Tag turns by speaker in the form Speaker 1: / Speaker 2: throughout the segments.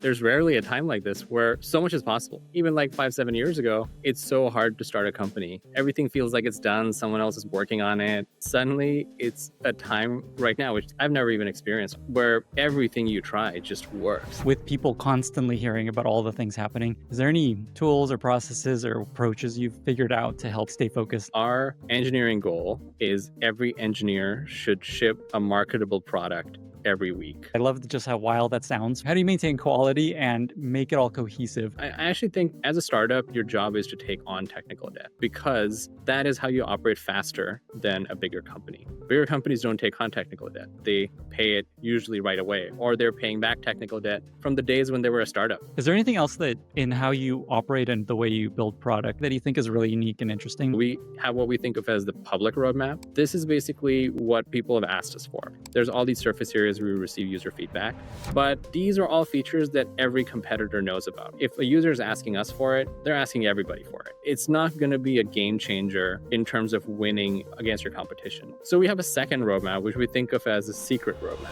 Speaker 1: There's rarely a time like this where so much is possible. Even like 5, 7 years ago, it's so hard to start a company. Everything feels like it's done. Someone else is working on it. Suddenly, it's a time right now, which I've never even experienced, where everything you try just works.
Speaker 2: With people constantly hearing about all the things happening, is there any tools or processes or approaches you've figured out to help stay focused?
Speaker 1: Our engineering goal is every engineer should ship a marketable product every week.
Speaker 2: I love just how wild that sounds. How do you maintain quality and make it all cohesive?
Speaker 1: I actually think as a startup, your job is to take on technical debt because that is how you operate faster than a bigger company. Bigger companies don't take on technical debt. They pay it usually right away, or they're paying back technical debt from the days when they were a startup.
Speaker 2: Is there anything else that in how you operate and the way you build product that you think is really unique and interesting?
Speaker 1: We have what we think of as the public roadmap. This is basically what people have asked us for. There's all these surface areas where we receive user feedback, but these are all features that every competitor knows about. If a user is asking us for it, they're asking everybody for it. It's not going to be a game changer in terms of winning against your competition. So we have a second roadmap, which we think of as a secret roadmap.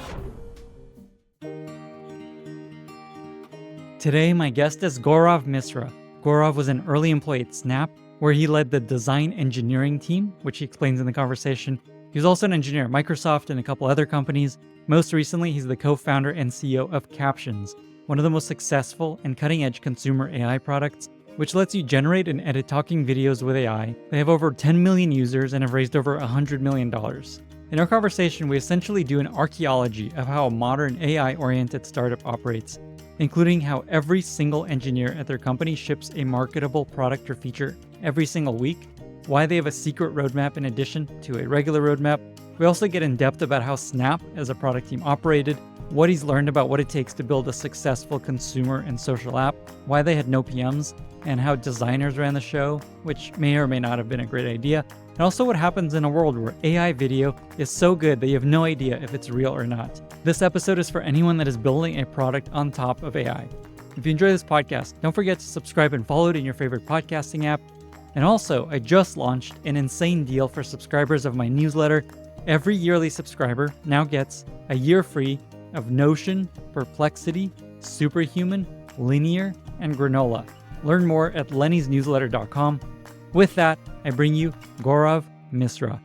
Speaker 2: Today, my guest is Gaurav Misra. Gaurav was an early employee at Snap, where he led the design engineering team, which he explains in the conversation. He was also an engineer at Microsoft and a couple other companies. Most recently, he's the co-founder and CEO of Captions, one of the most successful and cutting-edge consumer AI products, which lets you generate and edit talking videos with AI. They have over 10 million users and have raised over $100 million. In our conversation, we essentially do an archaeology of how a modern AI-oriented startup operates, including how every single engineer at their company ships a marketable product or feature every single week, why they have a secret roadmap in addition to a regular roadmap. We also get in depth about how Snap as a product team operated, what he's learned about what it takes to build a successful consumer and social app, why they had no PMs, and how designers ran the show, which may or may not have been a great idea, and also what happens in a world where AI video is so good that you have no idea if it's real or not. This episode is for anyone that is building a product on top of AI. If you enjoy this podcast, don't forget to subscribe and follow it in your favorite podcasting app. And also, I just launched an insane deal for subscribers of my newsletter. Every yearly subscriber now gets a year free of Notion, Perplexity, Superhuman, Linear, and Granola. Learn more at lennysnewsletter.com. With that, I bring you Gaurav Misra.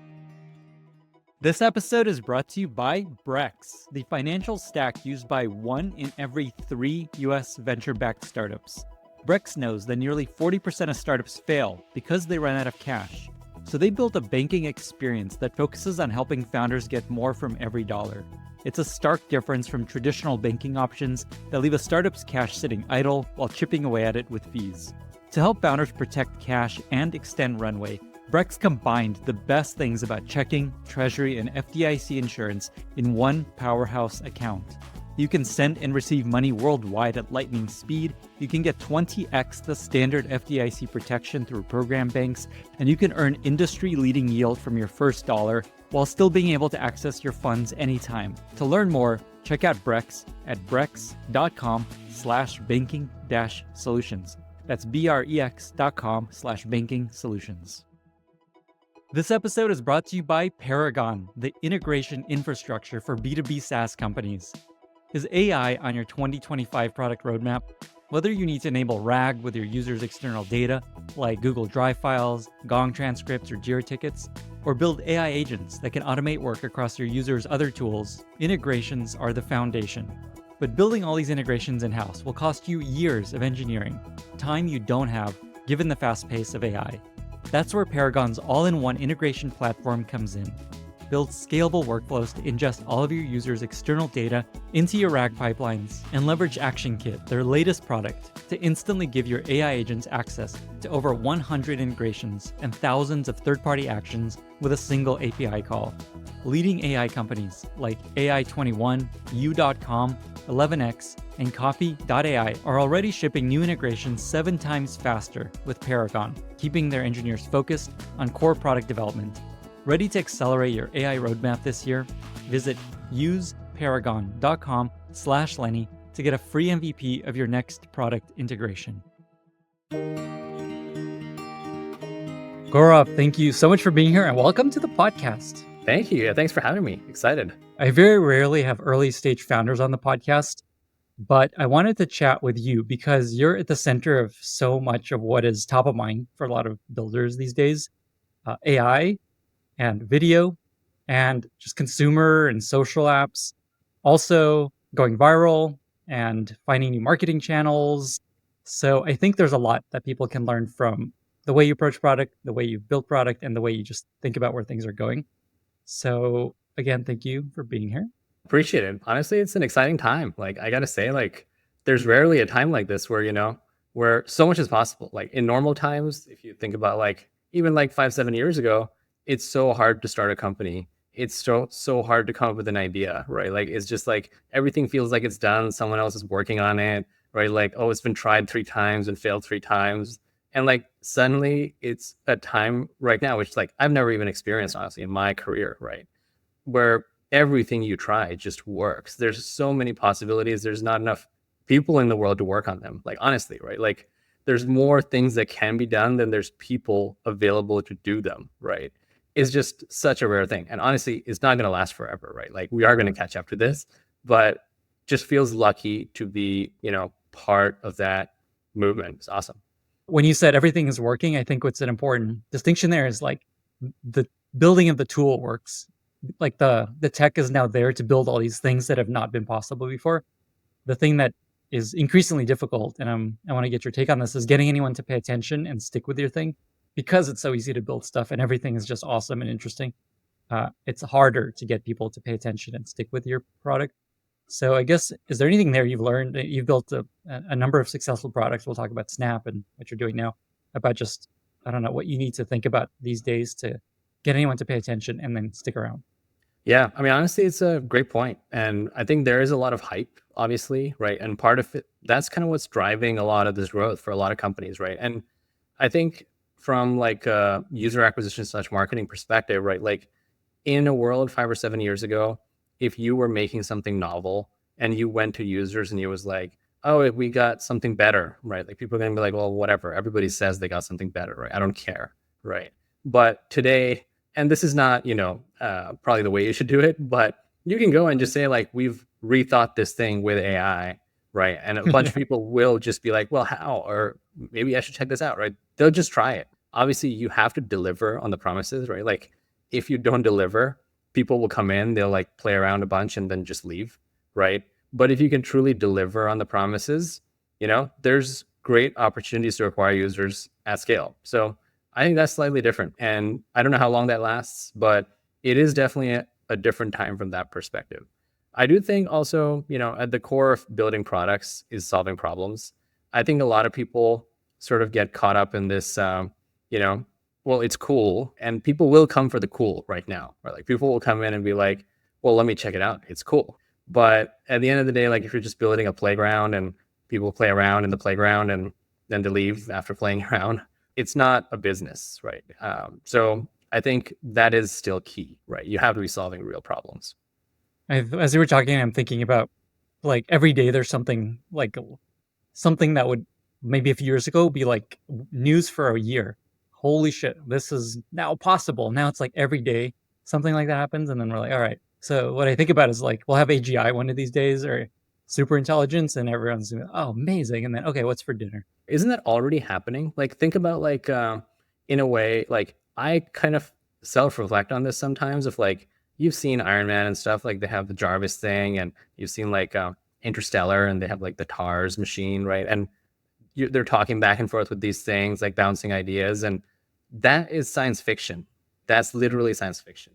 Speaker 2: This episode is brought to you by Brex, the financial stack used by 1 in every 3 US venture-backed startups. Brex knows that nearly 40% of startups fail because they run out of cash. So they built a banking experience that focuses on helping founders get more from every dollar. It's a stark difference from traditional banking options that leave a startup's cash sitting idle while chipping away at it with fees. To help founders protect cash and extend runway, Brex combined the best things about checking, treasury, and FDIC insurance in one powerhouse account. You can send and receive money worldwide at lightning speed. You can get 20x the standard FDIC protection through program banks, and you can earn industry-leading yield from your first dollar while still being able to access your funds anytime. To learn more, check out Brex at brex.com/banking-solutions. That's brex.com/banking-solutions. This episode is brought to you by Paragon, the integration infrastructure for B2B SaaS companies. Is AI on your 2025 product roadmap? Whether you need to enable RAG with your users' external data, like Google Drive files, Gong transcripts, or Jira tickets, or build AI agents that can automate work across your users' other tools, integrations are the foundation. But building all these integrations in-house will cost you years of engineering, time you don't have given the fast pace of AI. That's where Paragon's all-in-one integration platform comes in. Build scalable workflows to ingest all of your users' external data into your RAG pipelines, and leverage ActionKit, their latest product, to instantly give your AI agents access to over 100 integrations and thousands of third-party actions with a single API call. Leading AI companies like AI21, U.com, 11x, and Coffee.ai are already shipping new integrations 7 times faster with Paragon, keeping their engineers focused on core product development. Ready to accelerate your AI roadmap this year? Visit useparagon.com/Lenny to get a free MVP of your next product integration. Gaurav, thank you so much for being here and welcome to the podcast.
Speaker 1: Thank you. Thanks for having me. Excited.
Speaker 2: I very rarely have early stage founders on the podcast, But I wanted to chat with you because you're at the center of so much of what is top of mind for a lot of builders these days, AI and video and just consumer and social apps, also going viral and finding new marketing channels. So I think there's a lot that people can learn from the way you approach product, the way you build product, and the way you just think about where things are going. So again, thank you for being here.
Speaker 3: Appreciate it. Honestly, it's an exciting time. Like I gotta say, like there's rarely a time like this where where so much is possible. Like in normal times, if you think about like even like 5, 7 years ago, it's so hard to start a company. It's so hard to come up with an idea, right? Like it's just like everything feels like it's done. Someone else is working on it, right? Like oh, it's been tried 3 times and failed 3 times, and like suddenly it's a time right now, which like I've never even experienced honestly in my career, right? Where everything you try just works. There's so many possibilities. There's not enough people in the world to work on them. Like honestly, right? Like there's more things that can be done than there's people available to do them, right? It's just such a rare thing. And honestly, it's not going to last forever, right? Like we are going to catch up to this, but just feels lucky to be, part of that movement. It's awesome.
Speaker 2: When you said everything is working, I think what's an important distinction there is like the building of the tool works. Like the tech is now there to build all these things that have not been possible before. The thing that is increasingly difficult, and I want to get your take on this, is getting anyone to pay attention and stick with your thing because it's so easy to build stuff and everything is just awesome and interesting. It's harder to get people to pay attention and stick with your product. So I guess, is there anything there you've learned? You've built a number of successful products. We'll talk about Snap and what you're doing now, about just, I don't know, what you need to think about these days to get anyone to pay attention and then stick around.
Speaker 3: Yeah, I mean, honestly, it's a great point. And I think there is a lot of hype, obviously, right? And part of it, that's kind of what's driving a lot of this growth for a lot of companies, right? And I think from like a user acquisition slash marketing perspective, right? Like in a world 5 or 7 years ago, if you were making something novel and you went to users and you was like, oh, we got something better, right? Like people are gonna be like, well, whatever. Everybody says they got something better, right? I don't care, right? But today, and this is not, probably the way you should do it, but you can go and just say like, we've rethought this thing with AI, right? And a bunch
Speaker 2: Yeah.
Speaker 3: of people will just be like, well, how? Or maybe I should check this out, right? They'll just try it. Obviously, you have to deliver on the promises, right? Like if you don't deliver, people will come in, they'll like play around a bunch and then just leave, right? But if you can truly deliver on the promises, there's great opportunities to acquire users at scale. So I think that's slightly different. And I don't know how long that lasts, but it is definitely a different time from that perspective. I do think also, at the core of building products is solving problems. I think a lot of people sort of get caught up in this, you know, well, it's cool, and people will come for the cool right now, right? Like people will come in and be like, well, let me check it out. It's cool. But at the end of the day, like if you're just building a playground and people play around in the playground and then they leave after playing around, it's not a business, right? So I think that is still key, right? You have to be solving real problems.
Speaker 2: As you were talking, I'm thinking about like every day there's something like something that would maybe a few years ago be like news for a year. Holy shit, this is now possible. Now it's like every day something like that happens, and then we're like, all right. So what I think about is like we'll have AGI one of these days or super intelligence, and everyone's gonna, oh amazing, and then okay, what's for dinner?
Speaker 3: Isn't that already happening? Like think about like in a way, like I kind of self-reflect on this sometimes of like you've seen Iron Man and stuff, like they have the Jarvis thing, and you've seen like Interstellar and they have like the TARS machine, right? And they're talking back and forth with these things, like bouncing ideas, and that is science fiction. That's literally science fiction.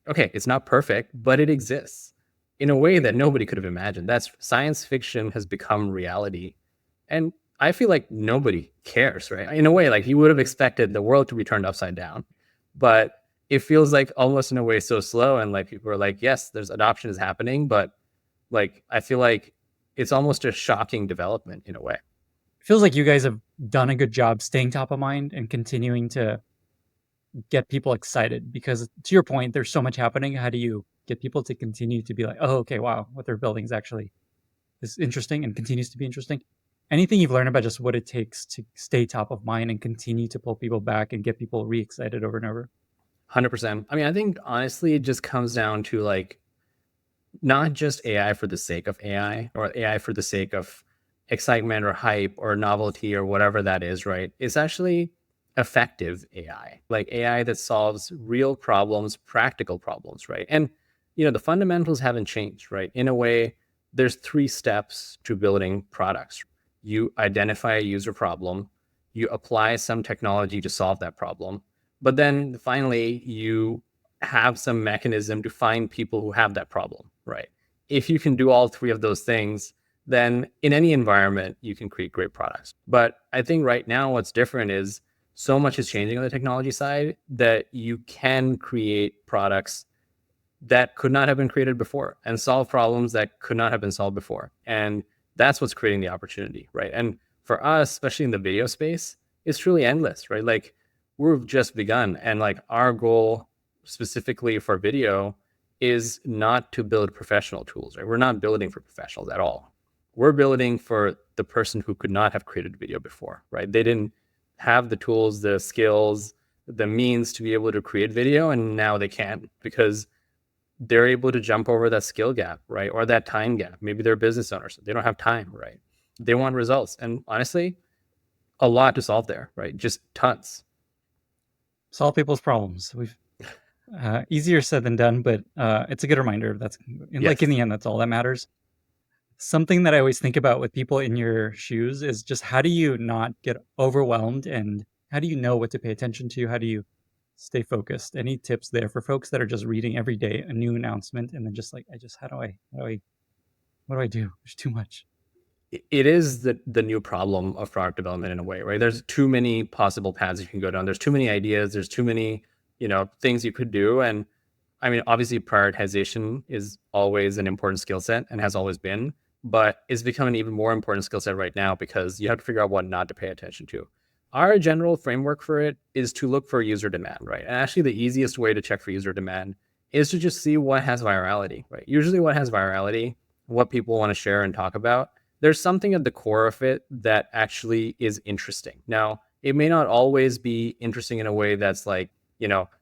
Speaker 3: Okay, it's not perfect, but it exists in a way that nobody could have imagined. That's science fiction has become reality. And I feel like nobody cares, right? In a way, like you would have expected the world to be turned upside down. But it feels like almost in a way so slow. And like people are like, yes, there's adoption is happening, but like I feel like it's almost a shocking development in a way.
Speaker 2: Feels like you guys have done a good job staying top of mind and continuing to get people excited because to your point, there's so much happening. How do you get people to continue to be like, oh, okay, wow, what they're building is actually is interesting and continues to be interesting? Anything you've learned about just what it takes to stay top of mind and continue to pull people back and get people re-excited over and over?
Speaker 3: 100%. I mean, I think honestly, it just comes down to like not just AI for the sake of AI or AI for the sake of excitement or hype or novelty or whatever that is, right? It's actually effective AI, like AI that solves real problems, practical problems, right? And the fundamentals haven't changed, right? In a way, there's 3 steps to building products. You identify a user problem, you apply some technology to solve that problem, but then finally you have some mechanism to find people who have that problem, right? If you can do all 3 of those things, then in any environment, you can create great products. But I think right now, what's different is so much is changing on the technology side that you can create products that could not have been created before and solve problems that could not have been solved before. And that's what's creating the opportunity, right? And for us, especially in the video space, it's truly endless, right? Like we've just begun. And like our goal specifically for video is not to build professional tools, right? We're not building for professionals at all. We're building for the person who could not have created video before, right? They didn't have the tools, the skills, the means to be able to create video, and now they can because they're able to jump over that skill gap, right? Or that time gap. Maybe they're business owners. They don't have time, right? They want results. And honestly, a lot to solve there, right? Just tons.
Speaker 2: Solve people's problems. We've easier said than done, but it's a good reminder. That's like in
Speaker 3: Yes.
Speaker 2: the end, that's all that matters. Something that I always think about with people in your shoes is just how do you not get overwhelmed and how do you know what to pay attention to? How do you stay focused? Any tips there for folks that are just reading every day a new announcement and then just like, what do I do? There's too much.
Speaker 3: It is the new problem of product development in a way, right? There's too many possible paths you can go down. There's too many ideas. There's too many, things you could do. And I mean, obviously prioritization is always an important skill set and has always been, but it's become an even more important skill set right now because you have to figure out what not to pay attention to. Our general framework for it is to look for user demand, right? And actually the easiest way to check for user demand is to just see what has virality, right? Usually what has virality, what people want to share and talk about, there's something at the core of it that actually is interesting. Now, it may not always be interesting in a way that's like,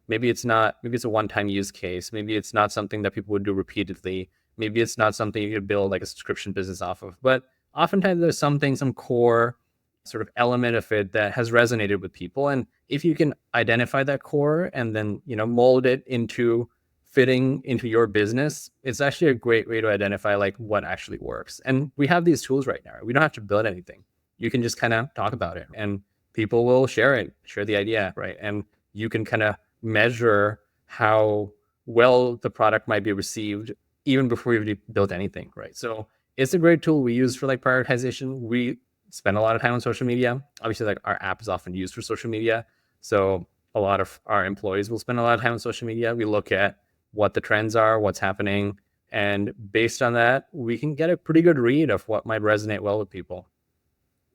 Speaker 3: maybe it's a one-time use case. Maybe it's not something that people would do repeatedly. Maybe it's not something you could build like a subscription business off of. But oftentimes there's some core sort of element of it that has resonated with people. And if you can identify that core and then, mold it into fitting into your business, it's actually a great way to identify like what actually works. And we have these tools right now. We don't have to build anything. You can just kind of talk about it and people will share the idea, right? And you can kind of measure how well the product might be received even before you built anything, right? So it's a great tool we use for like prioritization. We spend a lot of time on social media. Obviously, like our app is often used for social media. So a lot of our employees will spend a lot of time on social media. We look at what the trends are, what's happening. And based on that, we can get a pretty good read of what might resonate well with people.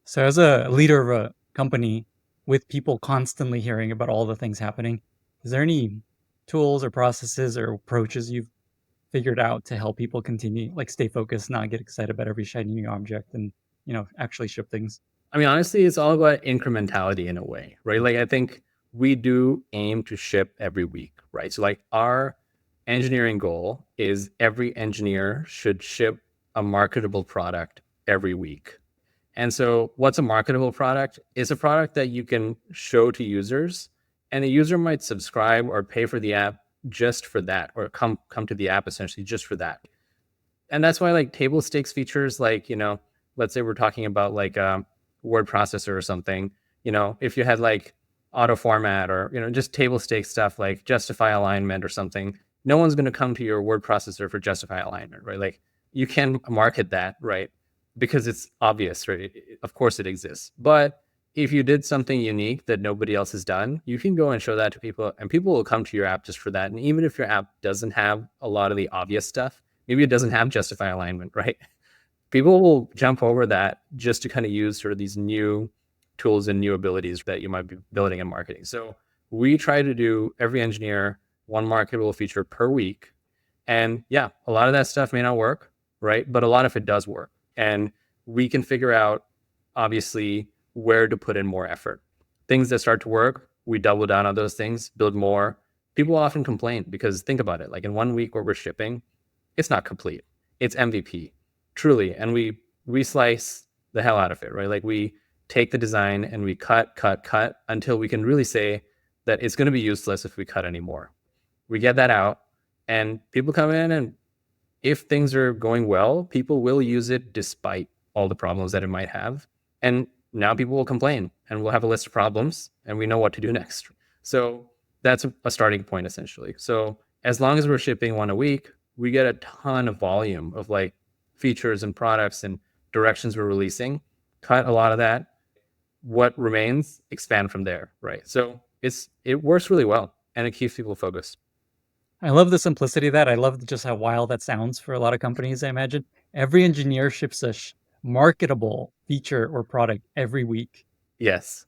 Speaker 2: So, as a leader of a company with people constantly hearing about all the things happening, is there any tools or processes or approaches you've figured out to help people continue, like stay focused, not get excited about every shiny new object and, actually ship things?
Speaker 3: I mean, honestly, it's all about incrementality in a way, right? Like, I think we do aim to ship every week, right? So, like, our engineering goal is every engineer should ship a marketable product every week. And so what's a marketable product? It's a product that you can show to users and the user might subscribe or pay for the app just for that, or come to the app essentially just for that. And that's why like table stakes features, like, let's say we're talking about like a word processor or something, if you had like auto format or, just table stakes stuff like justify alignment or something, no one's going to come to your word processor for justify alignment, right? Like you can market that, right? Because it's obvious, right? Of course it exists. But if you did something unique that nobody else has done, you can go and show that to people and people will come to your app just for that. And even if your app doesn't have a lot of the obvious stuff, maybe it doesn't have justify alignment, right? People will jump over that just to kind of use sort of these new tools and new abilities that you might be building in marketing. So we try to do every engineer one marketable feature per week. And yeah, a lot of that stuff may not work, right? But a lot of it does work. And we can figure out, obviously, where to put in more effort. Things that start to work, we double down on those things, build more. People often complain because think about it, like in 1 week where we're shipping, it's not complete. It's MVP, truly. And we slice the hell out of it, right? Like we take the design and we cut until we can really say that it's going to be useless if we cut anymore. We get that out, and people come in, and if things are going well, people will use it despite all the problems that it might have. And now people will complain, and we'll have a list of problems, and we know what to do next. So that's a starting point essentially. So as long as we're shipping one a week, we get a ton of volume of like features and products and directions we're releasing. Cut a lot of that. What remains, expand from there, right? So it works really well, and it keeps people focused.
Speaker 2: I love the simplicity of that. I love just how wild that sounds for a lot of companies, I imagine. Every engineer ships a marketable feature or product every week.
Speaker 3: Yes.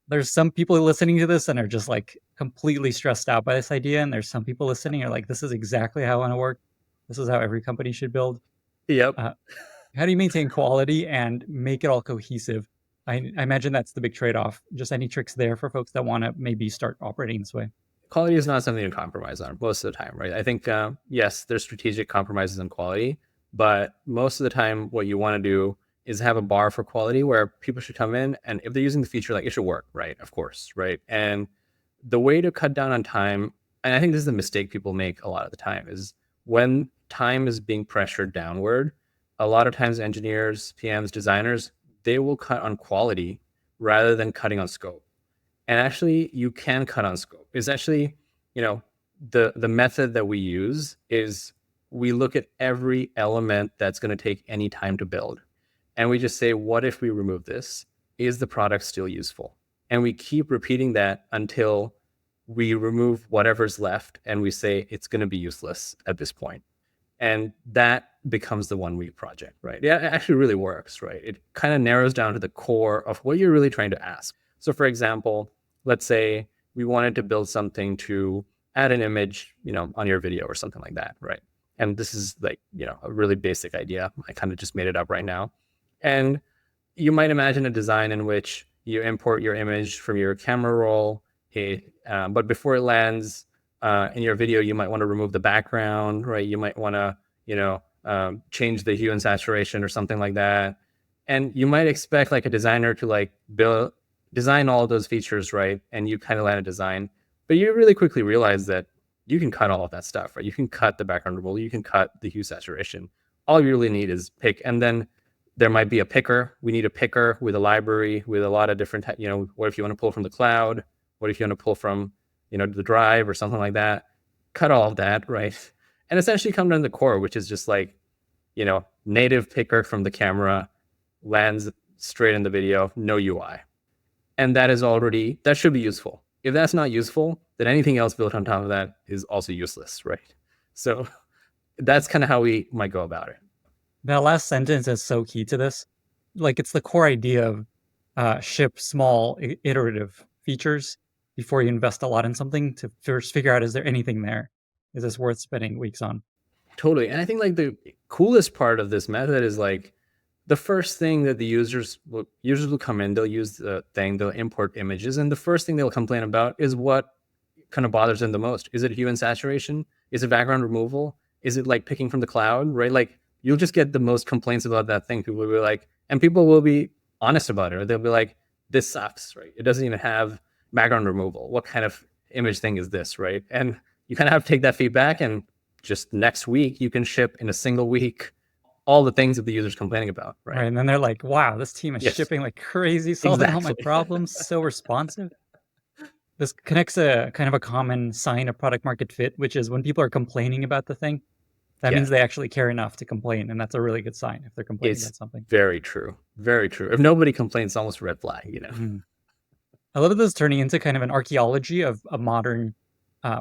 Speaker 2: There's some people listening to this and are just like completely stressed out by this idea. And there's some people listening are like, this is exactly how I want to work. This is how every company should build.
Speaker 3: Yep.
Speaker 2: How do you maintain quality and make it all cohesive? I imagine that's the big trade-off. Just any tricks there for folks that want to maybe start operating this way?
Speaker 3: Quality is not something to compromise on most of the time, right? I think, yes, there's strategic compromises on quality, but most of the time, what you want to do is have a bar for quality where people should come in, and if they're using the feature, like it should work, right? Of course, right? And the way to cut down on time, and I think this is the mistake people make a lot of the time, is when time is being pressured downward, a lot of times engineers, PMs, designers, they will cut on quality rather than cutting on scope. And actually, you can cut on scope. It's actually, you know, the method that we use is we look at every element that's going to take any time to build. And we just say, what if we remove this? Is the product still useful? And we keep repeating that until we remove whatever's left and we say it's going to be useless at this point. And that becomes the 1 week project, right? Yeah, it actually really works, right? It kind of narrows down to the core of what you're really trying to ask. So for example, let's say we wanted to build something to add an image, on your video or something like that, right? And this is like, a really basic idea. I kind of just made it up right now. And you might imagine a design in which you import your image from your camera roll, but before it lands in your video, you might want to remove the background, right? You might want to, change the hue and saturation or something like that. And you might expect like a designer to like design all of those features, right? And you kind of land a design, but you really quickly realize that you can cut all of that stuff, right? You can cut the background removal, you can cut the hue saturation. All you really need is pick, and then there might be a picker. We need a picker with a library with a lot of different, what if you want to pull from the cloud? What if you want to pull from, the drive or something like that? Cut all of that, right? And essentially come down to the core, which is just like, native picker from the camera, lands straight in the video, no UI. And that should be useful. If that's not useful, then anything else built on top of that is also useless, right? So that's kind of how we might go about it.
Speaker 2: That last sentence is so key to this. Like, it's the core idea of ship small iterative features before you invest a lot in something to first figure out, is there anything there? Is this worth spending weeks on?
Speaker 3: Totally. And I think like the coolest part of this method is like the first thing that the users will come in, they'll use the thing, they'll import images, and the first thing they'll complain about is what kind of bothers them the most. Is it hue and saturation? Is it background removal? Is it like picking from the cloud, right? Like you'll just get the most complaints about that thing. People will be like, and people will be honest about it. Or they'll be like, this sucks, right? It doesn't even have background removal. What kind of image thing is this, right? And you kind of have to take that feedback, and just next week you can ship in a single week all the things that the user's complaining about, right?
Speaker 2: And then they're like, wow, this team is shipping like crazy, solving all my problems, so responsive. This connects a kind of a common sign of product market fit, which is when people are complaining about the thing, that means they actually care enough to complain. And that's a really good sign if they're complaining about something.
Speaker 3: Very true. Very true. If nobody complains, it's almost a red flag,
Speaker 2: I love this turning into kind of an archaeology of a modern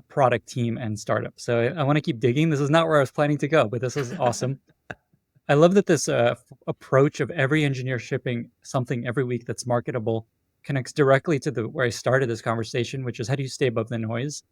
Speaker 2: product team and startup. So I want to keep digging. This is not where I was planning to go, but this is awesome. I love that this approach of every engineer shipping something every week that's marketable connects directly to where I started this conversation, which is how do you stay above the noise?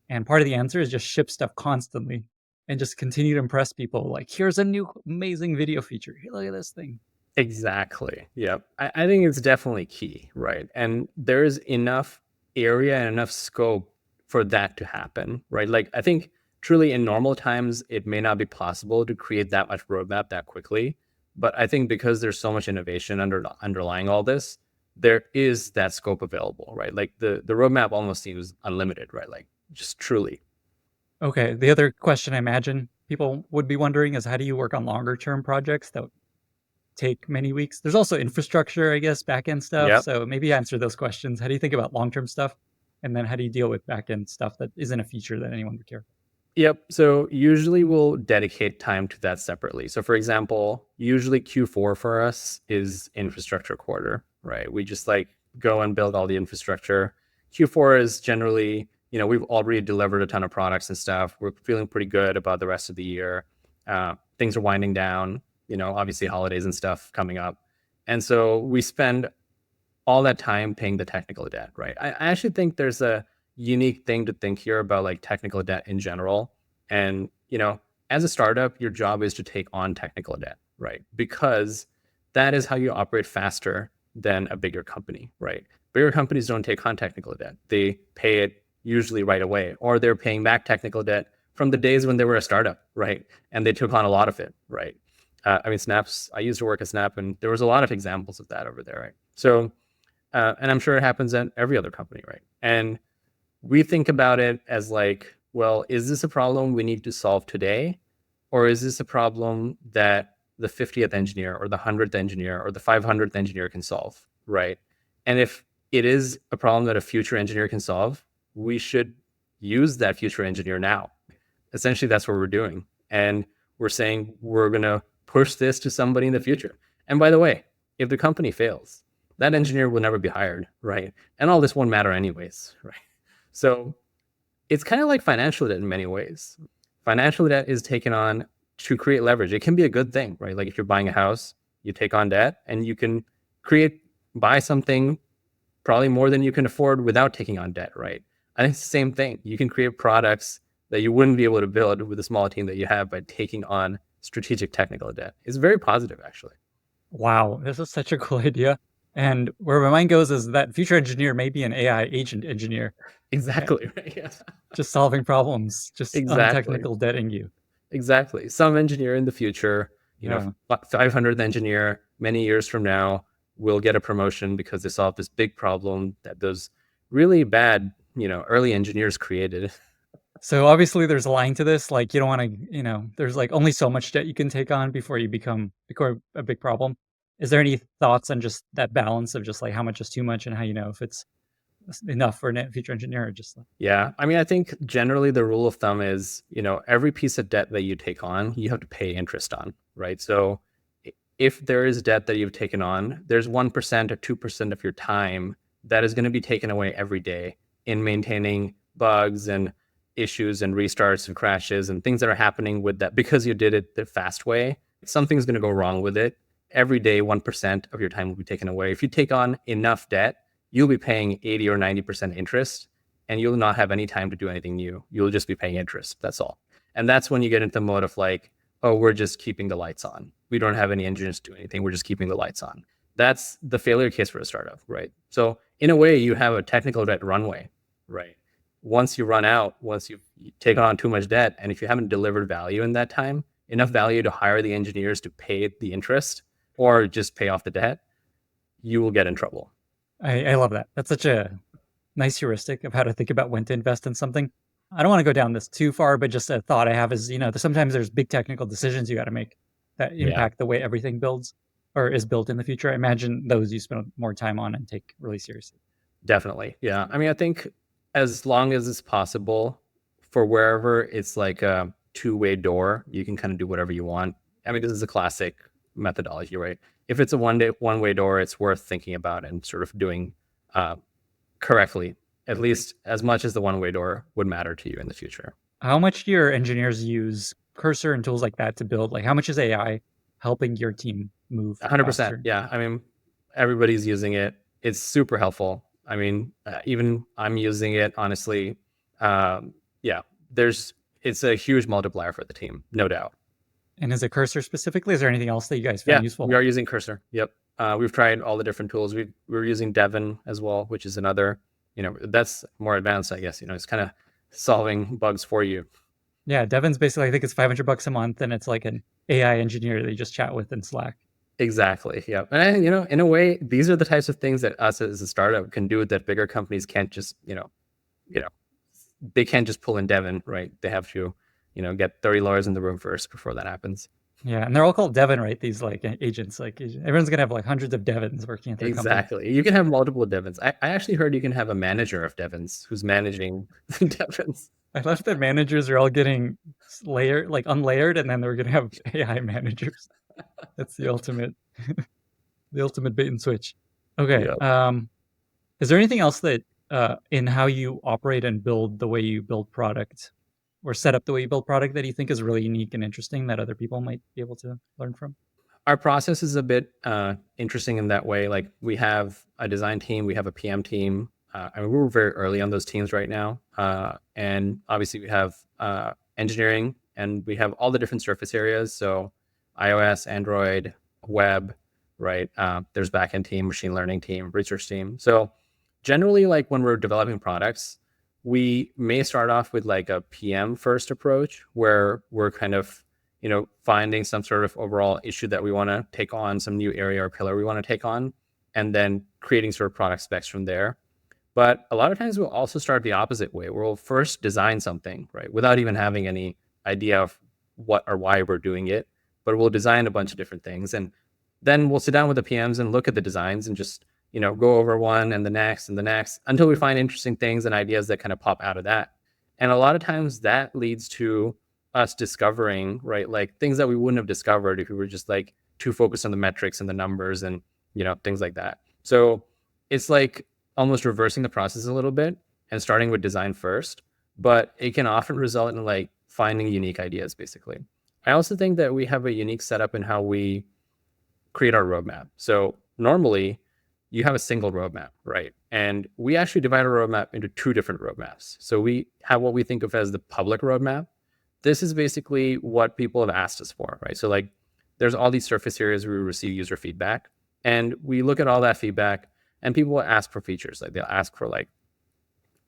Speaker 2: And part of the answer is just ship stuff constantly and just continue to impress people. Like, here's a new amazing video feature. Here, look at this thing.
Speaker 3: Exactly. Yeah. I think it's definitely key, right? And there is enough area and enough scope for that to happen, right? Like, I think truly in normal times, it may not be possible to create that much roadmap that quickly. But I think because there's so much innovation underlying all this, there is that scope available, right? Like the roadmap almost seems unlimited, right? Like just truly.
Speaker 2: Okay. The other question I imagine people would be wondering is how do you work on longer term projects that take many weeks? There's also infrastructure, I guess, backend stuff.
Speaker 3: Yep.
Speaker 2: So maybe answer those questions. How do you think about long term stuff? And then how do you deal with backend stuff that isn't a feature that anyone would care?
Speaker 3: Yep. So usually we'll dedicate time to that separately. So for example, usually Q4 for us is infrastructure quarter, right? We just like go and build all the infrastructure. Q4 is generally, we've already delivered a ton of products and stuff. We're feeling pretty good about the rest of the year. Things are winding down, obviously holidays and stuff coming up. And so we spend all that time paying the technical debt, right? I actually think there's a unique thing to think here about like technical debt in general. And, as a startup, your job is to take on technical debt, right? Because that is how you operate faster than a bigger company, right? Bigger companies don't take on technical debt. They pay it usually right away, or they're paying back technical debt from the days when they were a startup, right? And they took on a lot of it, right? I used to work at Snap, and there was a lot of examples of that over there, right? So, and I'm sure it happens at every other company, right? And we think about it as like, well, is this a problem we need to solve today? Or is this a problem that the 50th engineer or the 100th engineer or the 500th engineer can solve, right? And if it is a problem that a future engineer can solve, we should use that future engineer now. Essentially, that's what we're doing. And we're saying we're going to push this to somebody in the future. And by the way, if the company fails, that engineer will never be hired, right? And all this won't matter anyways, right? So it's kind of like financial debt in many ways. Financial debt is taken on to create leverage. It can be a good thing, right? Like if you're buying a house, you take on debt and you can buy something probably more than you can afford without taking on debt, right? I think it's the same thing. You can create products that you wouldn't be able to build with a small team that you have by taking on strategic technical debt. It's very positive, actually.
Speaker 2: Wow, this is such a cool idea. And where my mind goes is that future engineer may be an AI agent engineer,
Speaker 3: Exactly. Right. Yeah.
Speaker 2: just solving problems, just
Speaker 3: Exactly.
Speaker 2: untechnical debting you.
Speaker 3: Exactly. Some engineer in the future,
Speaker 2: Yeah.
Speaker 3: 500th engineer many years from now will get a promotion because they solved this big problem that those really bad, early engineers created.
Speaker 2: So obviously there's a line to this. Like you don't want to, there's like only so much debt you can take on before you become a big problem. Is there any thoughts on just that balance of just like how much is too much and how you know if it's enough for a future engineer or just like,
Speaker 3: Yeah. I mean, I think generally the rule of thumb is, every piece of debt that you take on, you have to pay interest on, right? So if there is debt that you've taken on, there's 1% or 2% of your time that is going to be taken away every day in maintaining bugs and issues and restarts and crashes and things that are happening with that because you did it the fast way. Something's going to go wrong with it. Every day, 1% of your time will be taken away. If you take on enough debt, you'll be paying 80 or 90% interest and you'll not have any time to do anything new. You'll just be paying interest. That's all. And that's when you get into the mode of like, oh, we're just keeping the lights on. We don't have any engineers to do anything. We're just keeping the lights on. That's the failure case for a startup, right? So in a way, you have a technical debt runway, right? Once you run out, once you've taken on too much debt, and if you haven't delivered value in that time, enough value to hire the engineers to pay the interest or just pay off the debt, you will get in trouble.
Speaker 2: I love that. That's such a nice heuristic of how to think about when to invest in something. I don't want to go down this too far, but just a thought I have is, sometimes there's big technical decisions you got to make that
Speaker 3: Yeah,
Speaker 2: impact the way everything builds or is built in the future. I imagine those you spend more time on and take really seriously.
Speaker 3: definitely. Yeah. I mean, I think as long as it's possible for wherever it's like a two-way door, you can kind of do whatever you want. I mean, this is a classic methodology, right? If it's a one-way door, it's worth thinking about and sort of doing correctly, at least as much as the one-way door would matter to you in the future.
Speaker 2: How much do your engineers use Cursor and tools like that to build? Like, how much is AI helping your team move
Speaker 3: 100%.
Speaker 2: faster?
Speaker 3: Yeah. I mean, everybody's using it. It's super helpful. I mean, even I'm using it, honestly. Yeah, it's a huge multiplier for the team, no doubt.
Speaker 2: And is it Cursor specifically? Is there anything else that you guys found
Speaker 3: Yeah,
Speaker 2: useful?
Speaker 3: we are using Cursor. Yep. We've tried all the different tools. We're using Devon as well, which is another, that's more advanced, I guess. It's kind of solving bugs for you.
Speaker 2: Yeah, Devin's basically, I think it's $500 a month, and it's like an AI engineer that you just chat with in Slack.
Speaker 3: Exactly. Yeah. And in a way, these are the types of things that us as a startup can do that bigger companies can't just, you know, they can't just pull in Devin, right? They have to, get 30 lawyers in the room first before that happens.
Speaker 2: Yeah, and they're all called Devin, right? These like agents, like everyone's gonna have like hundreds of Devins working at their company.
Speaker 3: Exactly. You can have multiple Devins. I actually heard you can have a manager of Devins who's managing Devins.
Speaker 2: I love that managers are all getting layered, like unlayered, and then they're gonna have AI managers. That's the ultimate bait and switch. Okay.
Speaker 3: Yeah.
Speaker 2: Is there anything else that in how you operate and build the way you build product or set up the way you build product that you think is really unique and interesting that other people might be able to learn from?
Speaker 3: Our process is a bit interesting in that way. Like we have a design team, we have a PM team. I mean, we're very early on those teams right now. And obviously we have engineering and we have all the different surface areas. So iOS, Android, web, right? There's backend team, machine learning team, research team. So generally, like when we're developing products, we may start off with like a PM first approach where we're kind of finding some sort of overall issue that we want to take on, some new area or pillar we want to take on, and then creating sort of product specs from there. But a lot of times we'll also start the opposite way, where we'll first design something, right, without even having any idea of what or why we're doing it. But we'll design a bunch of different things. And then we'll sit down with the PMs and look at the designs and just, go over one and the next until we find interesting things and ideas that kind of pop out of that. And a lot of times that leads to us discovering, right, like things that we wouldn't have discovered if we were just like too focused on the metrics and the numbers and things like that. So it's like almost reversing the process a little bit and starting with design first, but it can often result in like finding unique ideas basically. I also think that we have a unique setup in how we create our roadmap. So normally you have a single roadmap, right? And we actually divide our roadmap into two different roadmaps. So we have what we think of as the public roadmap. This is basically what people have asked us for, right? So like there's all these surface areas where we receive user feedback and we look at all that feedback and people will ask for features. Like they'll ask for like,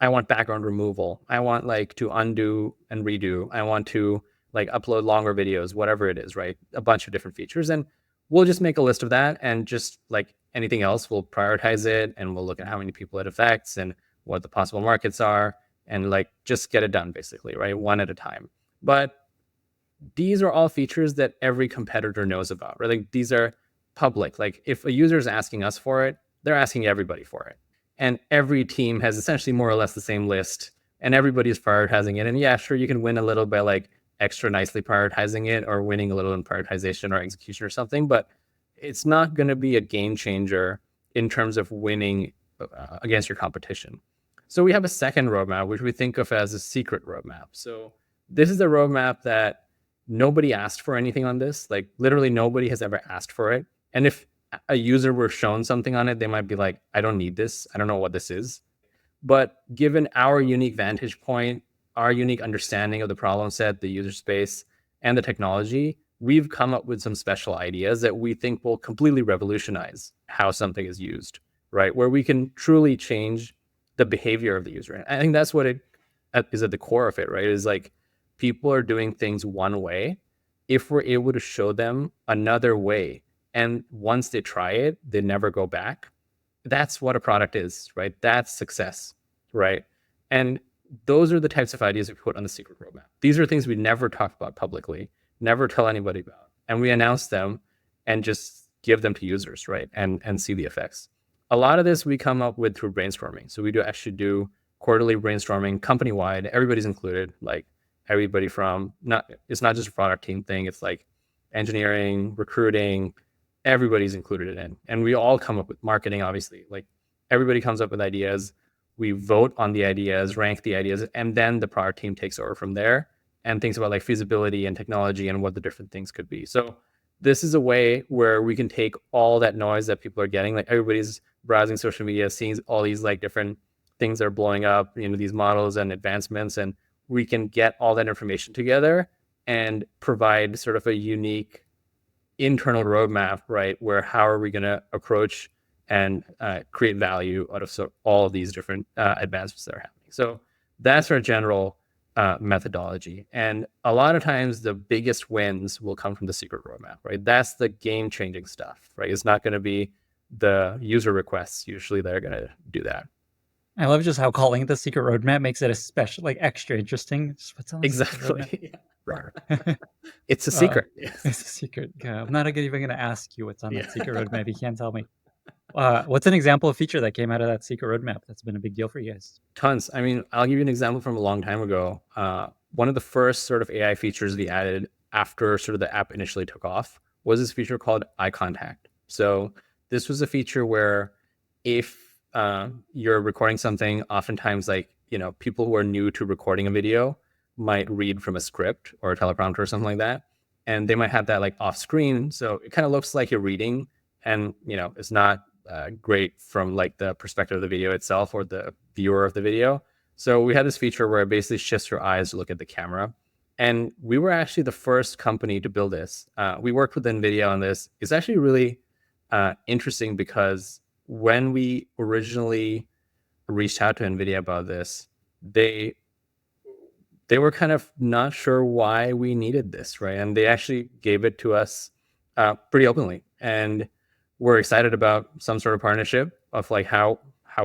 Speaker 3: I want background removal. I want like to undo and redo. I want to like upload longer videos, whatever it is, right? A bunch of different features. And we'll just make a list of that and just like anything else, we'll prioritize it and we'll look at how many people it affects and what the possible markets are and like just get it done basically, right? One at a time. But these are all features that every competitor knows about, right? Like these are public. Like if a user is asking us for it, they're asking everybody for it. And every team has essentially more or less the same list and everybody's prioritizing it. And yeah, sure, you can win a little by like extra nicely prioritizing it or winning a little in prioritization or execution or something, but it's not going to be a game changer in terms of winning against your competition. So we have a second roadmap, which we think of as a secret roadmap. So this is a roadmap that nobody asked for anything on this. Like literally nobody has ever asked for it. And if a user were shown something on it, they might be like, I don't need this. I don't know what this is. But given our unique vantage point, our unique understanding of the problem set, the user space, and the technology, we've come up with some special ideas that we think will completely revolutionize how something is used, right? Where we can truly change the behavior of the user. And I think that's what it is at the core of it, right? Is like people are doing things one way. If we're able to show them another way, and once they try it, they never go back. That's what a product is, right? That's success, right? And those are the types of ideas we put on the secret roadmap. These are things we never talk about publicly, never tell anybody about. And we announce them and just give them to users, right? And see the effects. A lot of this we come up with through brainstorming. So we do actually do quarterly brainstorming company-wide. Everybody's included, like everybody from, it's not just a product team thing. It's like engineering, recruiting, everybody's included in. And we all come up with marketing, obviously. Like everybody comes up with ideas. We vote on the ideas, rank the ideas, and then the product team takes over from there and thinks about like feasibility and technology and what the different things could be. So this is a way where we can take all that noise that people are getting, like everybody's browsing social media, seeing all these like different things that are blowing up, these models and advancements, and we can get all that information together and provide sort of a unique internal roadmap, right? Where how are we going to approach and create value out of all of these different advancements that are happening. So that's our general methodology. And a lot of times the biggest wins will come from the secret roadmap, right? That's the game changing stuff, right? It's not going to be the user requests usually that are going to do that.
Speaker 2: I love just how calling it the secret roadmap makes it especially like extra interesting. Just what's on the secret roadmap?
Speaker 3: Exactly. Right. It's a
Speaker 2: Uh,
Speaker 3: secret.
Speaker 2: it's a secret. Yeah, I'm not even going to ask you what's on that
Speaker 3: Yeah.
Speaker 2: secret roadmap. You can't tell me. What's an example of feature that came out of that secret roadmap that's been a big deal for you guys?
Speaker 3: Tons. I mean, I'll give you an example from a long time ago. One of the first sort of AI features we added after sort of the app initially took off was this feature called eye contact. So this was a feature where if you're recording something, oftentimes like, people who are new to recording a video might read from a script or a teleprompter or something like that. And they might have that like off screen. So it kind of looks like you're reading and, it's not great from like the perspective of the video itself or the viewer of the video. So we had this feature where it basically shifts your eyes to look at the camera. And we were actually the first company to build this. We worked with NVIDIA on this. It's actually really interesting because when we originally reached out to NVIDIA about this, they were kind of not sure why we needed this, right? And they actually gave it to us pretty openly. And we're excited about some sort of partnership of like how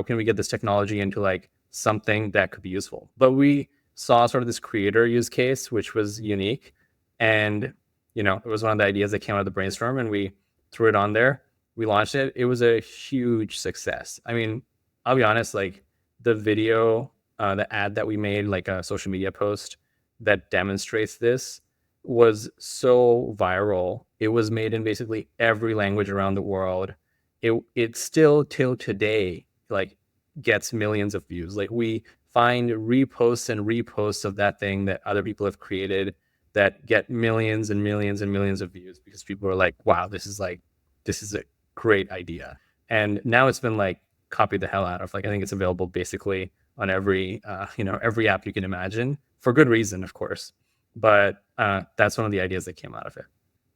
Speaker 3: can we get this technology into like something that could be useful. But we saw sort of this creator use case, which was unique. And, it was one of the ideas that came out of the brainstorm and we threw it on there. We launched it. It was a huge success. I mean, I'll be honest, like the video, the ad that we made, like a social media post that demonstrates this was so viral. It was made in basically every language around the world. It still till today like gets millions of views. Like we find reposts and reposts of that thing that other people have created that get millions and millions and millions of views because people are like, wow, this is a great idea. And now it's been like copied the hell out of. Like I think it's available basically on every every app you can imagine for good reason, of course. But that's one of the ideas that came out of it.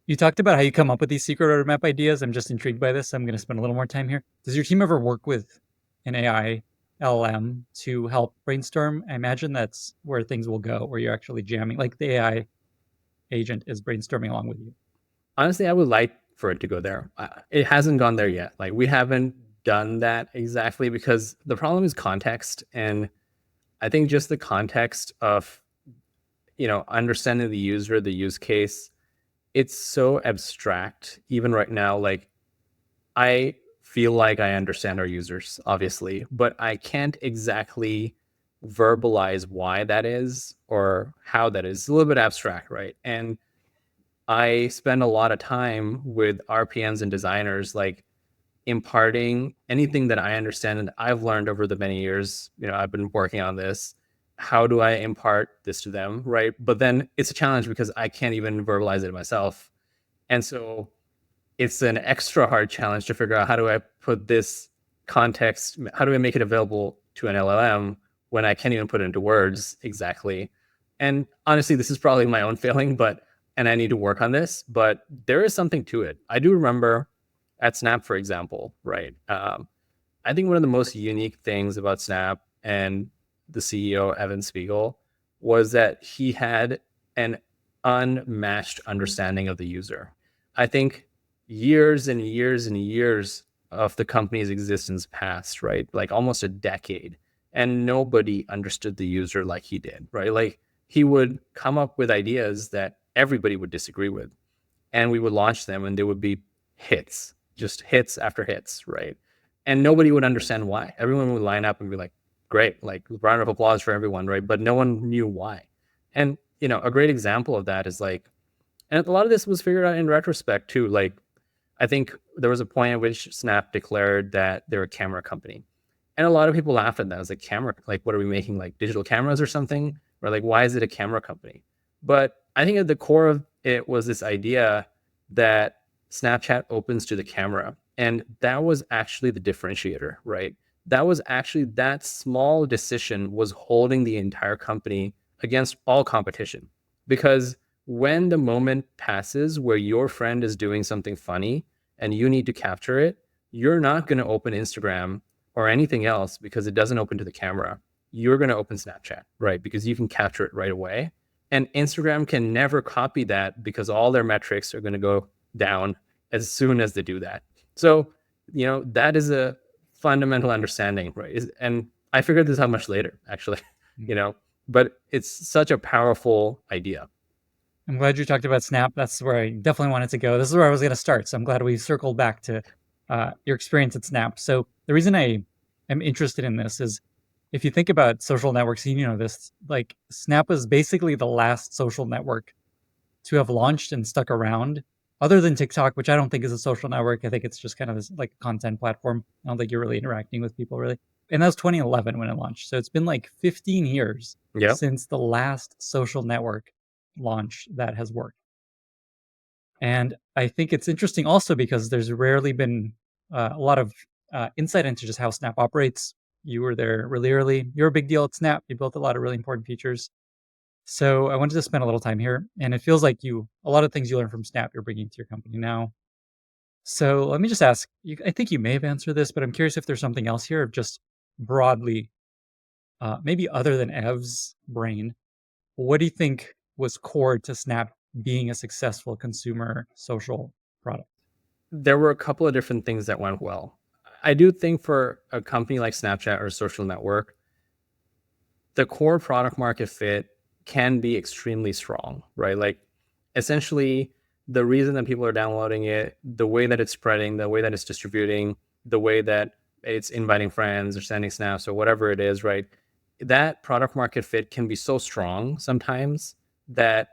Speaker 2: You talked about how you come up with these secret roadmap ideas. I'm just intrigued by this. I'm going to spend a little more time here. Does your team ever work with an AI LLM to help brainstorm? I imagine that's where things will go, where you're actually jamming, like the AI agent is brainstorming along with you.
Speaker 3: Honestly, I would like for it to go there. It hasn't gone there yet. Like we haven't done that exactly because the problem is context. And I think just the context of, understanding the user, the use case, it's so abstract even right now. Like I feel like I understand our users, obviously, but I can't exactly verbalize why that is or how that is. It's a little bit abstract, right? And I spend a lot of time with RPMs and designers, like imparting anything that I understand and I've learned over the many years, I've been working on this. How do I impart this to them, right? But then it's a challenge because I can't even verbalize it myself. And so it's an extra hard challenge to figure out how do I put this context, how do I make it available to an LLM when I can't even put it into words exactly. And honestly, this is probably my own failing, and I need to work on this, but there is something to it. I do remember at Snap, for example, right? I think one of the most unique things about Snap and the CEO, Evan Spiegel, was that he had an unmatched understanding of the user. I think years and years and years of the company's existence passed, right? Like almost a decade, and nobody understood the user like he did, right? Like he would come up with ideas that everybody would disagree with, and we would launch them and they would be hits, just hits after hits, right? And nobody would understand why. Everyone would line up and be like, great, like round of applause for everyone, right? But no one knew why. And a great example of that is like, and a lot of this was figured out in retrospect too. Like I think there was a point at which Snap declared that they're a camera company. And a lot of people laughed at that. I was like, camera, like, what are we making? Like digital cameras or something? Or like, why is it a camera company? But I think at the core of it was this idea that Snapchat opens to the camera. And that was actually the differentiator, right? That was actually that small decision was holding the entire company against all competition. Because when the moment passes where your friend is doing something funny and you need to capture it, you're not going to open Instagram or anything else because it doesn't open to the camera. you're going to open Snapchat, right? Because you can capture it right away. And Instagram can never copy that because all their metrics are going to go down as soon as they do that. So, that is a fundamental understanding, right? And I figured this out much later, actually, but it's such a powerful idea.
Speaker 2: I'm glad you talked about Snap. That's where I definitely wanted to go. This is where I was going to start. So I'm glad we circled back to your experience at Snap. So the reason I am interested in this is if you think about social networks, this, like Snap is basically the last social network to have launched and stuck around, other than TikTok, which I don't think is a social network. I think it's just kind of like a content platform. I don't think you're really interacting with people really. And that was 2011 when it launched. So it's been like 15 years
Speaker 3: Yeah.
Speaker 2: since the last social network launch that has worked. And I think it's interesting also because there's rarely been a lot of insight into just how Snap operates. You were there really early. You're a big deal at Snap. You built a lot of really important features. So I wanted to spend a little time here, and it feels like a lot of things you learned from Snap, you're bringing to your company now. So let me just ask you, I think you may have answered this, but I'm curious if there's something else here, just broadly, maybe other than Ev's brain. What do you think was core to Snap being a successful consumer social product?
Speaker 3: There were a couple of different things that went well. I do think for a company like Snapchat or a social network, the core product market fit can be extremely strong, right? Like essentially the reason that people are downloading it, the way that it's spreading, the way that it's distributing, the way that it's inviting friends or sending snaps or whatever it is, right? That product market fit can be so strong sometimes that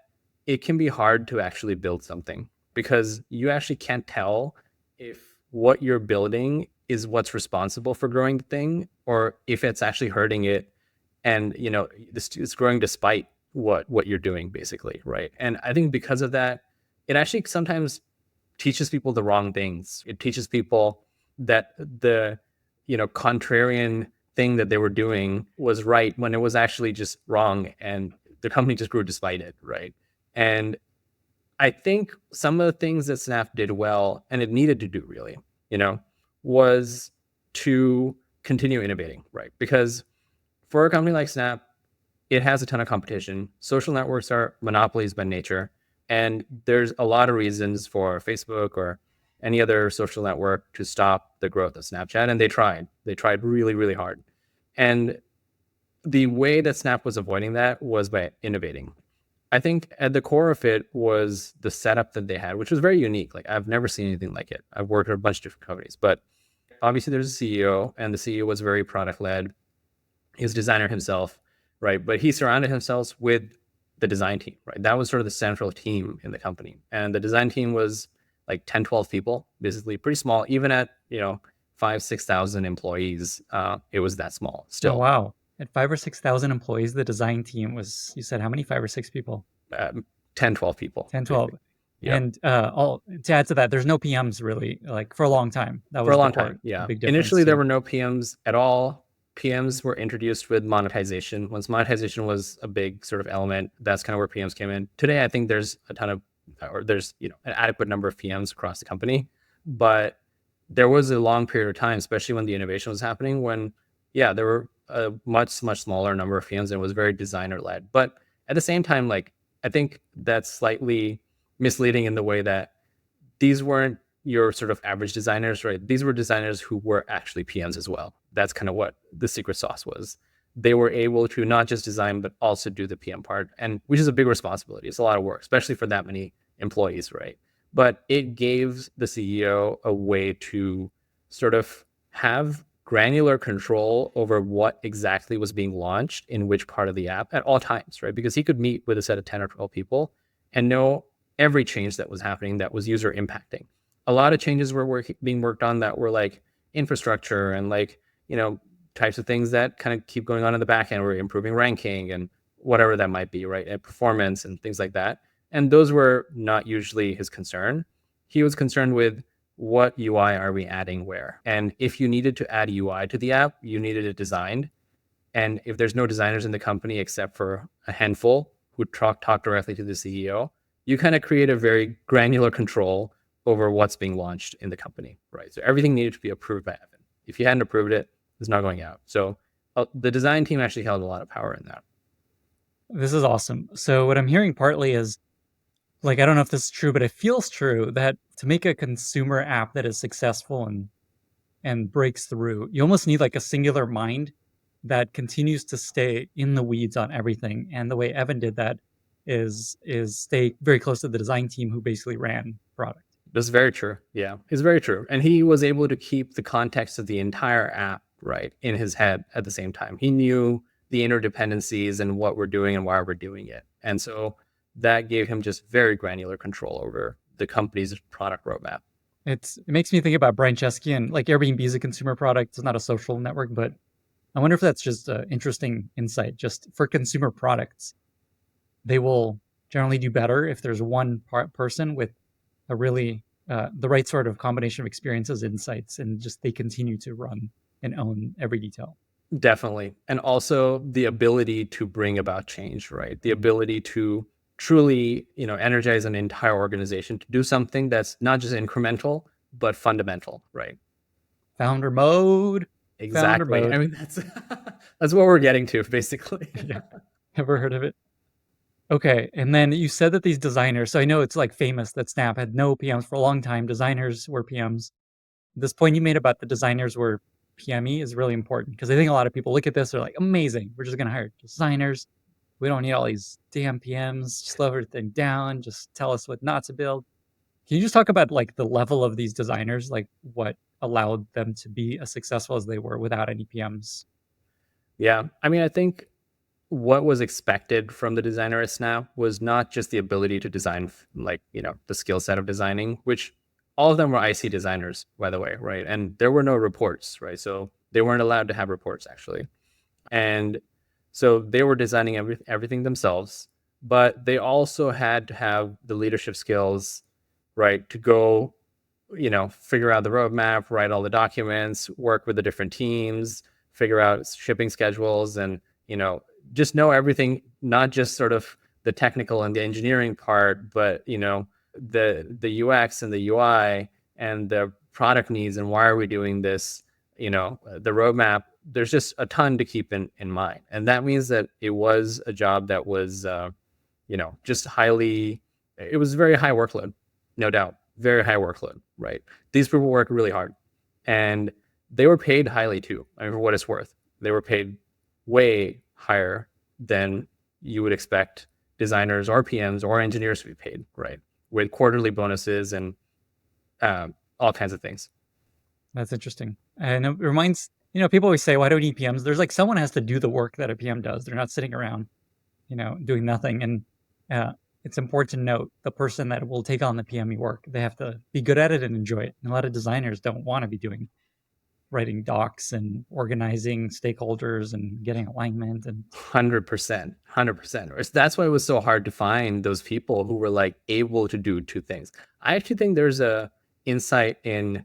Speaker 3: it can be hard to actually build something because you actually can't tell if what you're building is what's responsible for growing the thing or if it's actually hurting it and it's growing despite what you're doing basically, right? And I think because of that, it actually sometimes teaches people the wrong things. It teaches people that the contrarian thing that they were doing was right when it was actually just wrong, and the company just grew despite it, right? And I think some of the things that Snap did well, and it needed to do really, was to continue innovating, right? Because for a company like Snap, it has a ton of competition. Social networks are monopolies by nature. And there's a lot of reasons for Facebook or any other social network to stop the growth of Snapchat. And they tried. They tried really, really hard. And the way that Snap was avoiding that was by innovating. I think at the core of it was the setup that they had, which was very unique. Like I've never seen anything like it. I've worked at a bunch of different companies, but obviously there's a CEO, and the CEO was very product led. He was a designer himself, right? But he surrounded himself with the design team, right? That was sort of the central team in the company. And the design team was like 10, 12 people, basically pretty small. Even at, 6,000 employees, it was that small
Speaker 2: Oh,
Speaker 3: still.
Speaker 2: wow. At 5 or 6,000 employees, the design team was, you said how many? 5 or 6 people?
Speaker 3: 10, 12 people.
Speaker 2: 10, 12.
Speaker 3: Basically. Yep.
Speaker 2: And all to add to that, there's no PMs really, like for a long time. That
Speaker 3: For
Speaker 2: was
Speaker 3: a
Speaker 2: the
Speaker 3: long
Speaker 2: core,
Speaker 3: time, yeah.
Speaker 2: big difference.
Speaker 3: Initially, there
Speaker 2: So,
Speaker 3: were no PMs at all. PMs were introduced with monetization. Once monetization was a big sort of element, that's kind of where PMs came in. Today, I think there's a ton of, or there's an adequate number of PMs across the company, but there was a long period of time, especially when the innovation was happening, when there were a much much smaller number of PMs and it was very designer led. But at the same time, like I think that's slightly misleading in the way that these weren't your sort of average designers, right? These were designers who were actually PMs as well. That's kind of what the secret sauce was. They were able to not just design, but also do the PM part, and which is a big responsibility. It's a lot of work, especially for that many employees, right? But it gave the CEO a way to sort of have granular control over what exactly was being launched in which part of the app at all times, right? Because he could meet with a set of 10 or 12 people and know every change that was happening that was user impacting. A lot of changes were being worked on that were like infrastructure and like, types of things that kind of keep going on in the back end. We're improving ranking and whatever that might be, right? And performance and things like that. And those were not usually his concern. He was concerned with what UI are we adding where? And if you needed to add UI to the app, you needed it designed. And if there's no designers in the company except for a handful who talk directly to the CEO, you kind of create a very granular control over what's being launched in the company, right? So everything needed to be approved by Evan. If you hadn't approved it, it's not going out. So the design team actually held a lot of power in that.
Speaker 2: This is awesome. So what I'm hearing partly is, like, I don't know if this is true, but it feels true that to make a consumer app that is successful and breaks through, you almost need like a singular mind that continues to stay in the weeds on everything. And the way Evan did that is stay very close to the design team who basically ran product.
Speaker 3: That's very true. Yeah, it's very true. And he was able to keep the context of the entire app right in his head at the same time. He knew the interdependencies and what we're doing and why we're doing it. And so that gave him just very granular control over the company's product roadmap.
Speaker 2: It makes me think about Brian Chesky, and like Airbnb is a consumer product. It's not a social network, but I wonder if that's just an interesting insight. Just for consumer products, they will generally do better if there's one person with a really the right sort of combination of experiences, insights, and just they continue to run and own every detail.
Speaker 3: Definitely. And also the ability to bring about change, right? The ability to truly, energize an entire organization to do something that's not just incremental, but fundamental, right?
Speaker 2: Founder mode. Founder
Speaker 3: Exactly.
Speaker 2: mode.
Speaker 3: I mean, that's that's what we're getting to, basically.
Speaker 2: Yeah. Ever heard of it? Okay. And then you said that these designers, so I know it's like famous that Snap had no PMs for a long time. Designers were PMs. This point you made about the designers were PME is really important because I think a lot of people look at this, they're like, amazing. We're just going to hire designers. We don't need all these damn PMs. Slow everything down. Just tell us what not to build. Can you just talk about like the level of these designers, like what allowed them to be as successful as they were without any PMs?
Speaker 3: Yeah. I mean, I think what was expected from the designer at Snap was not just the ability to design, like, the skill set of designing, which all of them were IC designers, by the way, right? And there were no reports, right? So they weren't allowed to have reports, actually. And so they were designing everything themselves, but they also had to have the leadership skills, right, to go, figure out the roadmap, write all the documents, work with the different teams, figure out shipping schedules, and, just know everything, not just sort of the technical and the engineering part, but, the UX and the UI and the product needs and why are we doing this, the roadmap. There's just a ton to keep in mind. And that means that it was a job that was, just it was very high workload, no doubt, very high workload, right? These people work really hard and they were paid highly too. I mean, for what it's worth, they were paid way higher than you would expect designers or PMs or engineers to be paid, right? With quarterly bonuses and all kinds of things.
Speaker 2: That's interesting. And it reminds, people always say, why do we need PMs? There's like someone has to do the work that a PM does. They're not sitting around, doing nothing. And it's important to note the person that will take on the PME work, they have to be good at it and enjoy it. And a lot of designers don't want to be writing docs and organizing stakeholders and getting alignment and
Speaker 3: 100%. That's why it was so hard to find those people who were like able to do two things. I actually think there's a insight in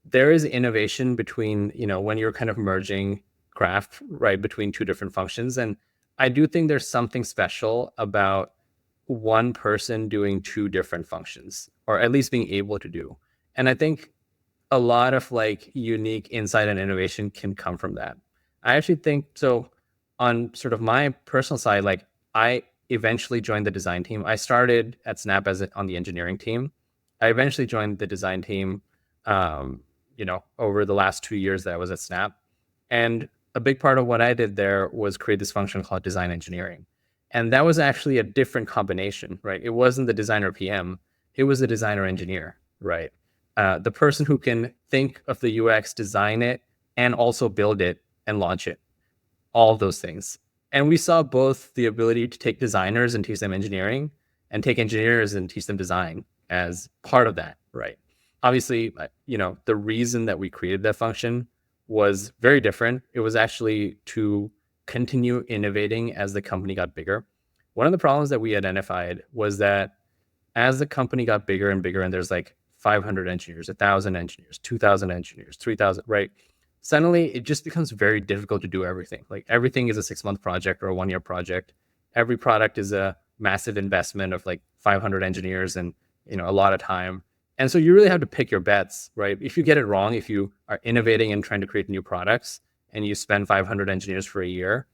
Speaker 3: there is innovation between, when you're kind of merging craft, right, between two different functions. And I do think there's something special about one person doing two different functions, or at least being able to do. And I think a lot of like unique insight and innovation can come from that. I actually think so. On sort of my personal side, like I eventually joined the design team. I started at Snap on the engineering team. I eventually joined the design team, over the last 2 years that I was at Snap. And a big part of what I did there was create this function called design engineering. And that was actually a different combination, right? It wasn't the designer PM, it was the designer engineer, right? The person who can think of the UX, design it, and also build it and launch it. All of those things. And we saw both the ability to take designers and teach them engineering and take engineers and teach them design as part of that, right? Obviously, the reason that we created that function was very different. It was actually to continue innovating as the company got bigger. One of the problems that we identified was that as the company got bigger and bigger, and there's like 500 engineers, 1,000 engineers, 2,000 engineers, 3,000, right? Suddenly, it just becomes very difficult to do everything. Like everything is a 6-month project or a 1-year project. Every product is a massive investment of like 500 engineers and a lot of time. And so you really have to pick your bets, right? If you get it wrong, if you are innovating and trying to create new products and you spend 500 engineers for a year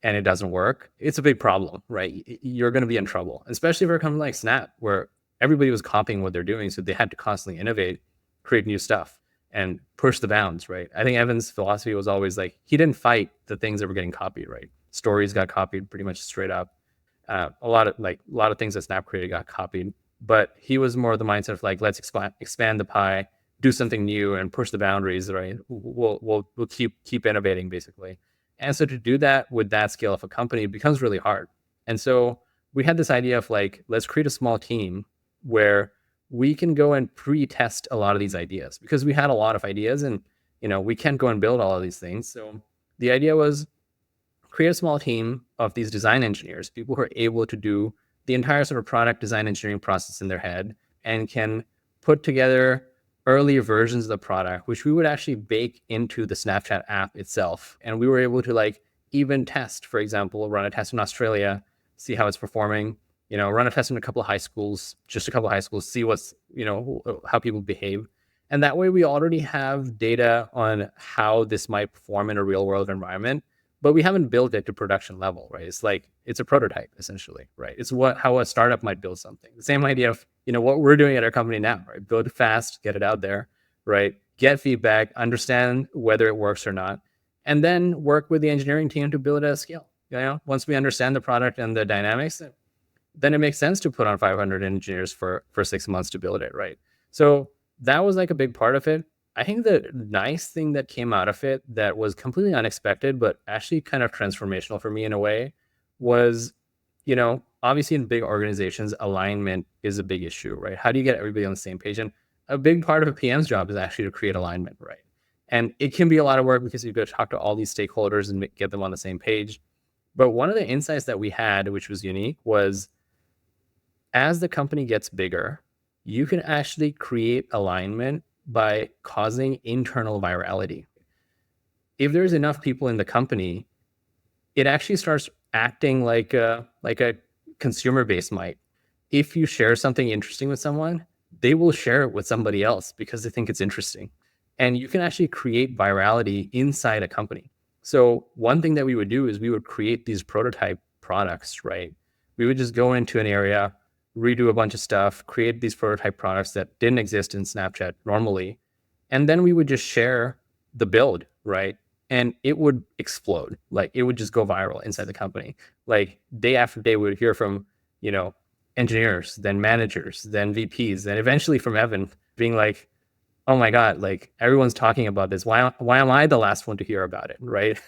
Speaker 3: and it doesn't work, it's a big problem, right? You're going to be in trouble, especially for a company like Snap, where everybody was copying what they're doing. So they had to constantly innovate, create new stuff, and push the bounds, right? I think Evan's philosophy was always like, he didn't fight the things that were getting copied, right? Stories got copied pretty much straight up. A lot of things that Snap created got copied, but he was more the mindset of like, let's expand the pie, do something new, and push the boundaries, right? We'll keep innovating, basically. And so to do that with that scale of a company becomes really hard. And so we had this idea of like, let's create a small team where we can go and pre-test a lot of these ideas, because we had a lot of ideas and we can't go and build all of these things. So the idea was create a small team of these design engineers, people who are able to do the entire sort of product design engineering process in their head and can put together early versions of the product, which we would actually bake into the Snapchat app itself. And we were able to like even test, for example, run a test in Australia, see how it's performing, run a test in a couple of high schools, see what's, how people behave. And that way we already have data on how this might perform in a real world environment, but we haven't built it to production level, right? It's like, it's a prototype essentially, right? It's how a startup might build something. The same idea of, what we're doing at our company now, right? Build it fast, get it out there, right? Get feedback, understand whether it works or not, and then work with the engineering team to build it at scale. Once we understand the product and the dynamics, then it makes sense to put on 500 engineers for 6 months to build it, right? So that was like a big part of it. I think the nice thing that came out of it that was completely unexpected, but actually kind of transformational for me in a way was, obviously in big organizations, alignment is a big issue, right? How do you get everybody on the same page? And a big part of a PM's job is actually to create alignment, right? And it can be a lot of work because you've got to talk to all these stakeholders and get them on the same page. But one of the insights that we had, which was unique, was as the company gets bigger, you can actually create alignment by causing internal virality. If there's enough people in the company, it actually starts acting like a consumer base might. If you share something interesting with someone, they will share it with somebody else because they think it's interesting. And you can actually create virality inside a company. So one thing that we would do is we would create these prototype products, right? We would just go into an area, redo a bunch of stuff, create these prototype products that didn't exist in Snapchat normally. And then we would just share the build, right? And it would explode. Like it would just go viral inside the company. Like day after day, we would hear from, engineers, then managers, then VPs, and eventually from Evan being like, oh my God, like everyone's talking about this. Why am I the last one to hear about it, right?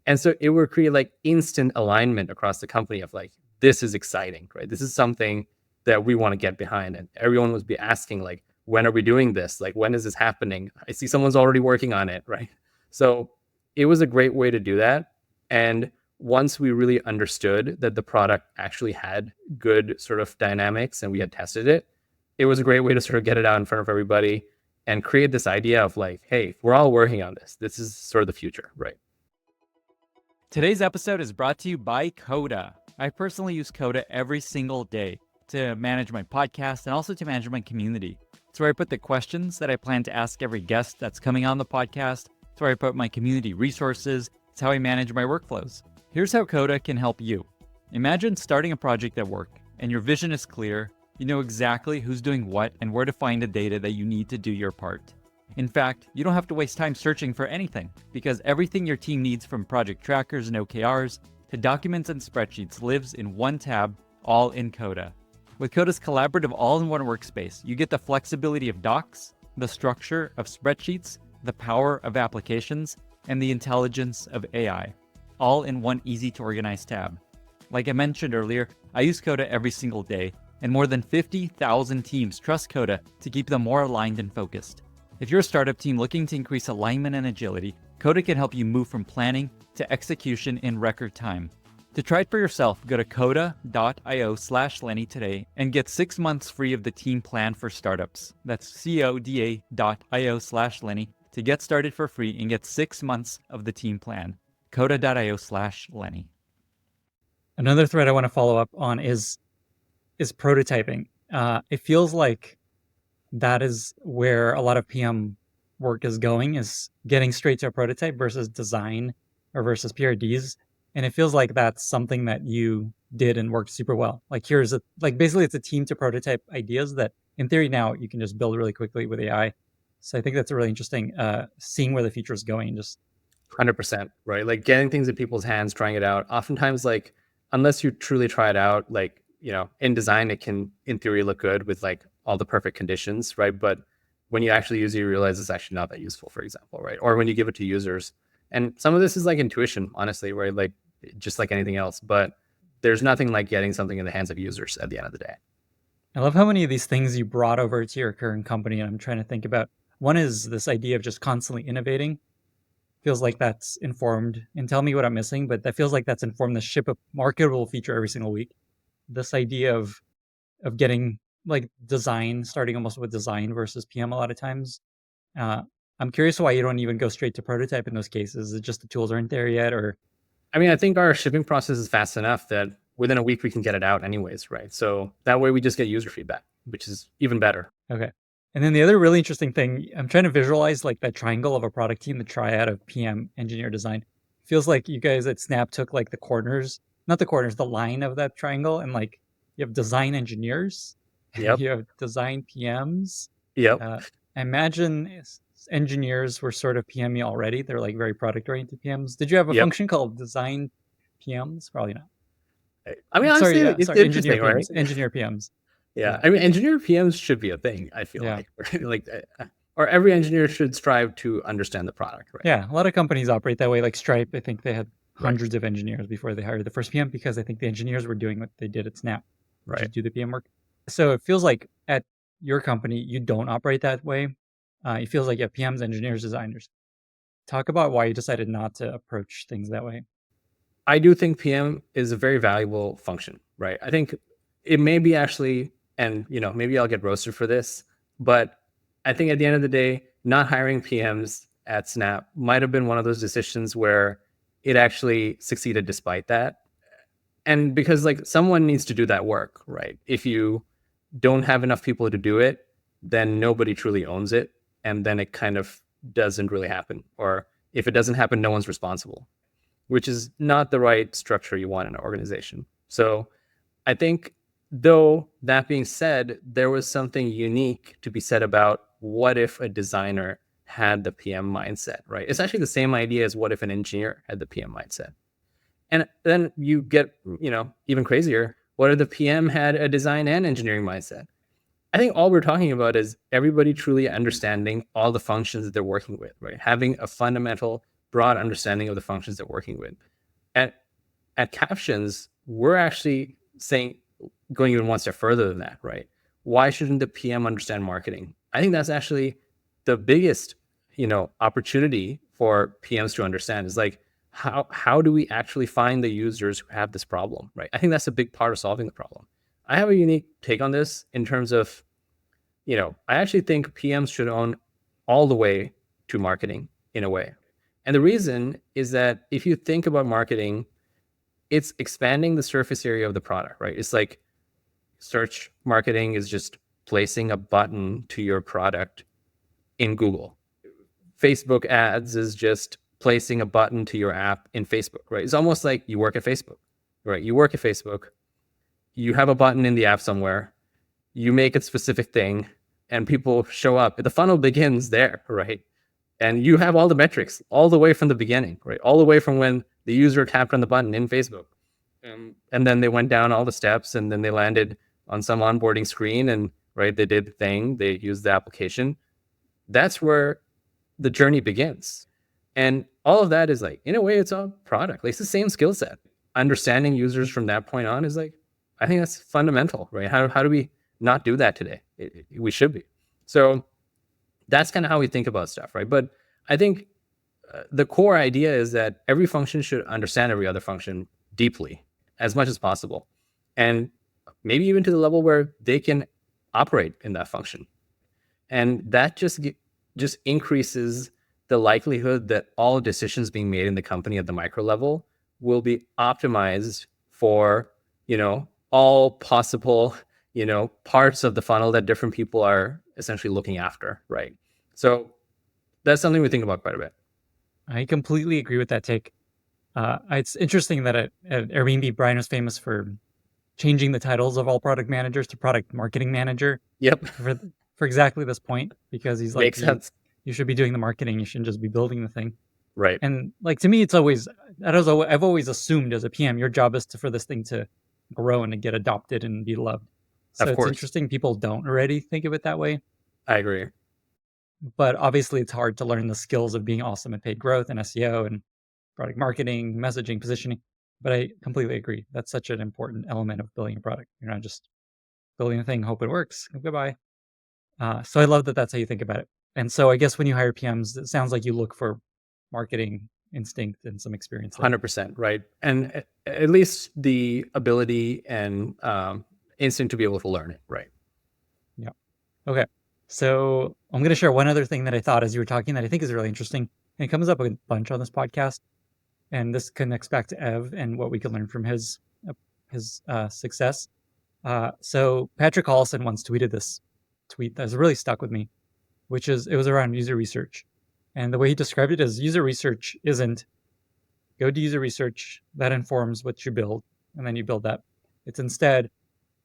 Speaker 3: And so it would create like instant alignment across the company of like, this is exciting, right? This is something that we want to get behind. And everyone would be asking like, when are we doing this? Like, when is this happening? I see someone's already working on it, right? So it was a great way to do that. And once we really understood that the product actually had good sort of dynamics and we had tested it, it was a great way to sort of get it out in front of everybody and create this idea of like, hey, we're all working on this. This is sort of the future, right?
Speaker 2: Today's episode is brought to you by Coda. I personally use Coda every single day to manage my podcast and also to manage my community. It's where I put the questions that I plan to ask every guest that's coming on the podcast. It's where I put my community resources. It's how I manage my workflows. Here's how Coda can help you. Imagine starting a project at work and your vision is clear. You know exactly who's doing what and where to find the data that you need to do your part. In fact, you don't have to waste time searching for anything because everything your team needs, from project trackers and OKRs to documents and spreadsheets, lives in one tab, all in Coda. With Coda's collaborative all-in-one workspace, you get the flexibility of docs, the structure of spreadsheets, the power of applications, and the intelligence of AI, all in one easy-to-organize tab. Like I mentioned earlier, I use Coda every single day, and more than 50,000 teams trust Coda to keep them more aligned and focused. If you're a startup team looking to increase alignment and agility, Coda can help you move from planning to execution in record time. To try it for yourself, go to coda.io/Lenny today and get 6 months free of the team plan for startups. That's coda.io/Lenny to get started for free and get 6 months of the team plan. coda.io/Lenny. Another thread I want to follow up on is prototyping. It feels like that is where a lot of PM work is going is getting straight to a prototype versus design or versus PRDs. And it feels like that's something that you did and worked super well. Like basically it's a team to prototype ideas that in theory now you can just build really quickly with AI. So I think that's a really interesting seeing where the future is going. Just
Speaker 3: 100%, right? Like getting things in people's hands, trying it out. Oftentimes, like unless you truly try it out, like in design, it can in theory look good with like all the perfect conditions, right? But when you actually use it, you realize it's actually not that useful, for example, right? Or when you give it to users, and some of this is like intuition, honestly, right? Like just like anything else, but there's nothing like getting something in the hands of users at the end of the day.
Speaker 2: I love how many of these things you brought over to your current company. And I'm trying to think about one is this idea of just constantly innovating. Feels like that's informed, and tell me what I'm missing, but that feels like that's informed the ship a marketable feature every single week. This idea of getting like design, starting almost with design versus PM a lot of times. Uh, I'm curious why you don't even go straight to prototype in those cases. Is it just the tools aren't there yet, or
Speaker 3: I mean, I think our shipping process is fast enough that within a week we can get it out anyways, right? So that way we just get user feedback, which is even better.
Speaker 2: okay? And then the other really interesting thing, I'm trying to visualize like that triangle of a product team, the triad of PM, engineer, design. Feels like you guys at Snap took like the corners, not the corners, the line of that triangle, and like you have design engineers,
Speaker 3: Yep.
Speaker 2: you have design PMs.
Speaker 3: Yep.
Speaker 2: I imagine engineers were sort of PME already. They're like very product oriented PMs. Did you have a
Speaker 3: Yep.
Speaker 2: function called design PMs? Probably not.
Speaker 3: I mean,
Speaker 2: Sorry,
Speaker 3: honestly,
Speaker 2: yeah,
Speaker 3: it's
Speaker 2: sorry, engineer
Speaker 3: interesting, right?
Speaker 2: PMs. Engineer PMs.
Speaker 3: Yeah.
Speaker 2: Yeah,
Speaker 3: I mean, engineer PMs should be a thing, I feel
Speaker 2: yeah.
Speaker 3: like. Like, or every engineer should strive to understand the product, right?
Speaker 2: Yeah, a lot of companies operate that way. Like Stripe, I think they had
Speaker 3: Right.
Speaker 2: hundreds of engineers before they hired the first PM because I think the engineers were doing what they did at Snap, which is
Speaker 3: Right.
Speaker 2: do the PM work. So it feels like at your company, you don't operate that way. It feels like you have PMs, engineers, designers. Talk about why you decided not to approach things that way.
Speaker 3: I do think PM is a very valuable function, right? I think it may be actually, and maybe I'll get roasted for this, but I think at the end of the day, not hiring PMs at Snap might have been one of those decisions where it actually succeeded despite that. And because like someone needs to do that work, right? If you don't have enough people to do it, then nobody truly owns it. And then it kind of doesn't really happen. Or if it doesn't happen, no one's responsible, which is not the right structure you want in an organization. So I think, though, that being said, there was something unique to be said about what if a designer had the PM mindset, right? It's actually the same idea as what if an engineer had the PM mindset. And then you get, even crazier. What if the PM had a design and engineering mindset? I think all we're talking about is everybody truly understanding all the functions that they're working with, right? Having a fundamental, broad understanding of the functions they're working with. At at Captions, we're actually saying, going even one step further than that, right? Why shouldn't the PM understand marketing? I think that's actually the biggest, opportunity for PMs to understand is like how do we actually find the users who have this problem, right? I think that's a big part of solving the problem. I have a unique take on this in terms of, I actually think PMs should own all the way to marketing in a way. And the reason is that if you think about marketing, it's expanding the surface area of the product, right? It's like search marketing is just placing a button to your product in Google. Facebook ads is just placing a button to your app in Facebook, right? It's almost like you work at Facebook, right? You work at Facebook, you have a button in the app somewhere, you make a specific thing, and people show up. The funnel begins there, right? And you have all the metrics all the way from the beginning, right? All the way from when the user tapped on the button in Facebook. And then they went down all the steps and then they landed on some onboarding screen and right, they did the thing, they used the application. That's where the journey begins. And all of that is like, in a way, it's a product. Like it's the same skill set. Understanding users from that point on is like, I think that's fundamental, right? How do we not do that today? We should be. So that's kind of how we think about stuff, right? But I think the core idea is that every function should understand every other function deeply as much as possible. And maybe even to the level where they can operate in that function. And that just increases the likelihood that all decisions being made in the company at the micro level will be optimized for, all possible, parts of the funnel that different people are essentially looking after, right? So that's something we think about quite a bit.
Speaker 2: I completely agree with that take. It's interesting that at Airbnb, Brian was famous for changing the titles of all product managers to product marketing manager
Speaker 3: Yep.
Speaker 2: for exactly this point, because he's like,
Speaker 3: Makes sense.
Speaker 2: you should be doing the marketing. You shouldn't just be building the thing.
Speaker 3: Right.
Speaker 2: And like, to me, I've always assumed as a PM, your job is for this thing to grow and to get adopted and be loved. So
Speaker 3: Of
Speaker 2: it's
Speaker 3: course.
Speaker 2: interesting people don't already think of it that way.
Speaker 3: I agree.
Speaker 2: But obviously, it's hard to learn the skills of being awesome at paid growth and SEO and product marketing, messaging, positioning. But I completely agree. That's such an important element of building a product. You're not just building a thing, hope it works. Goodbye. So I love that that's how you think about it. And so I guess when you hire PMs, it sounds like you look for marketing instinct and some experience there.
Speaker 3: 100%. Right. And at least the ability and instinct to be able to learn it. Right.
Speaker 2: Yeah. Okay. So I'm going to share one other thing that I thought as you were talking that I think is really interesting. And it comes up a bunch on this podcast. And this connects back to Ev and what we can learn from his success. So Patrick Collison once tweeted this tweet that has really stuck with me, which is it was around user research. And the way he described it is user research isn't go do user research that informs what you build, and then you build that. It's instead,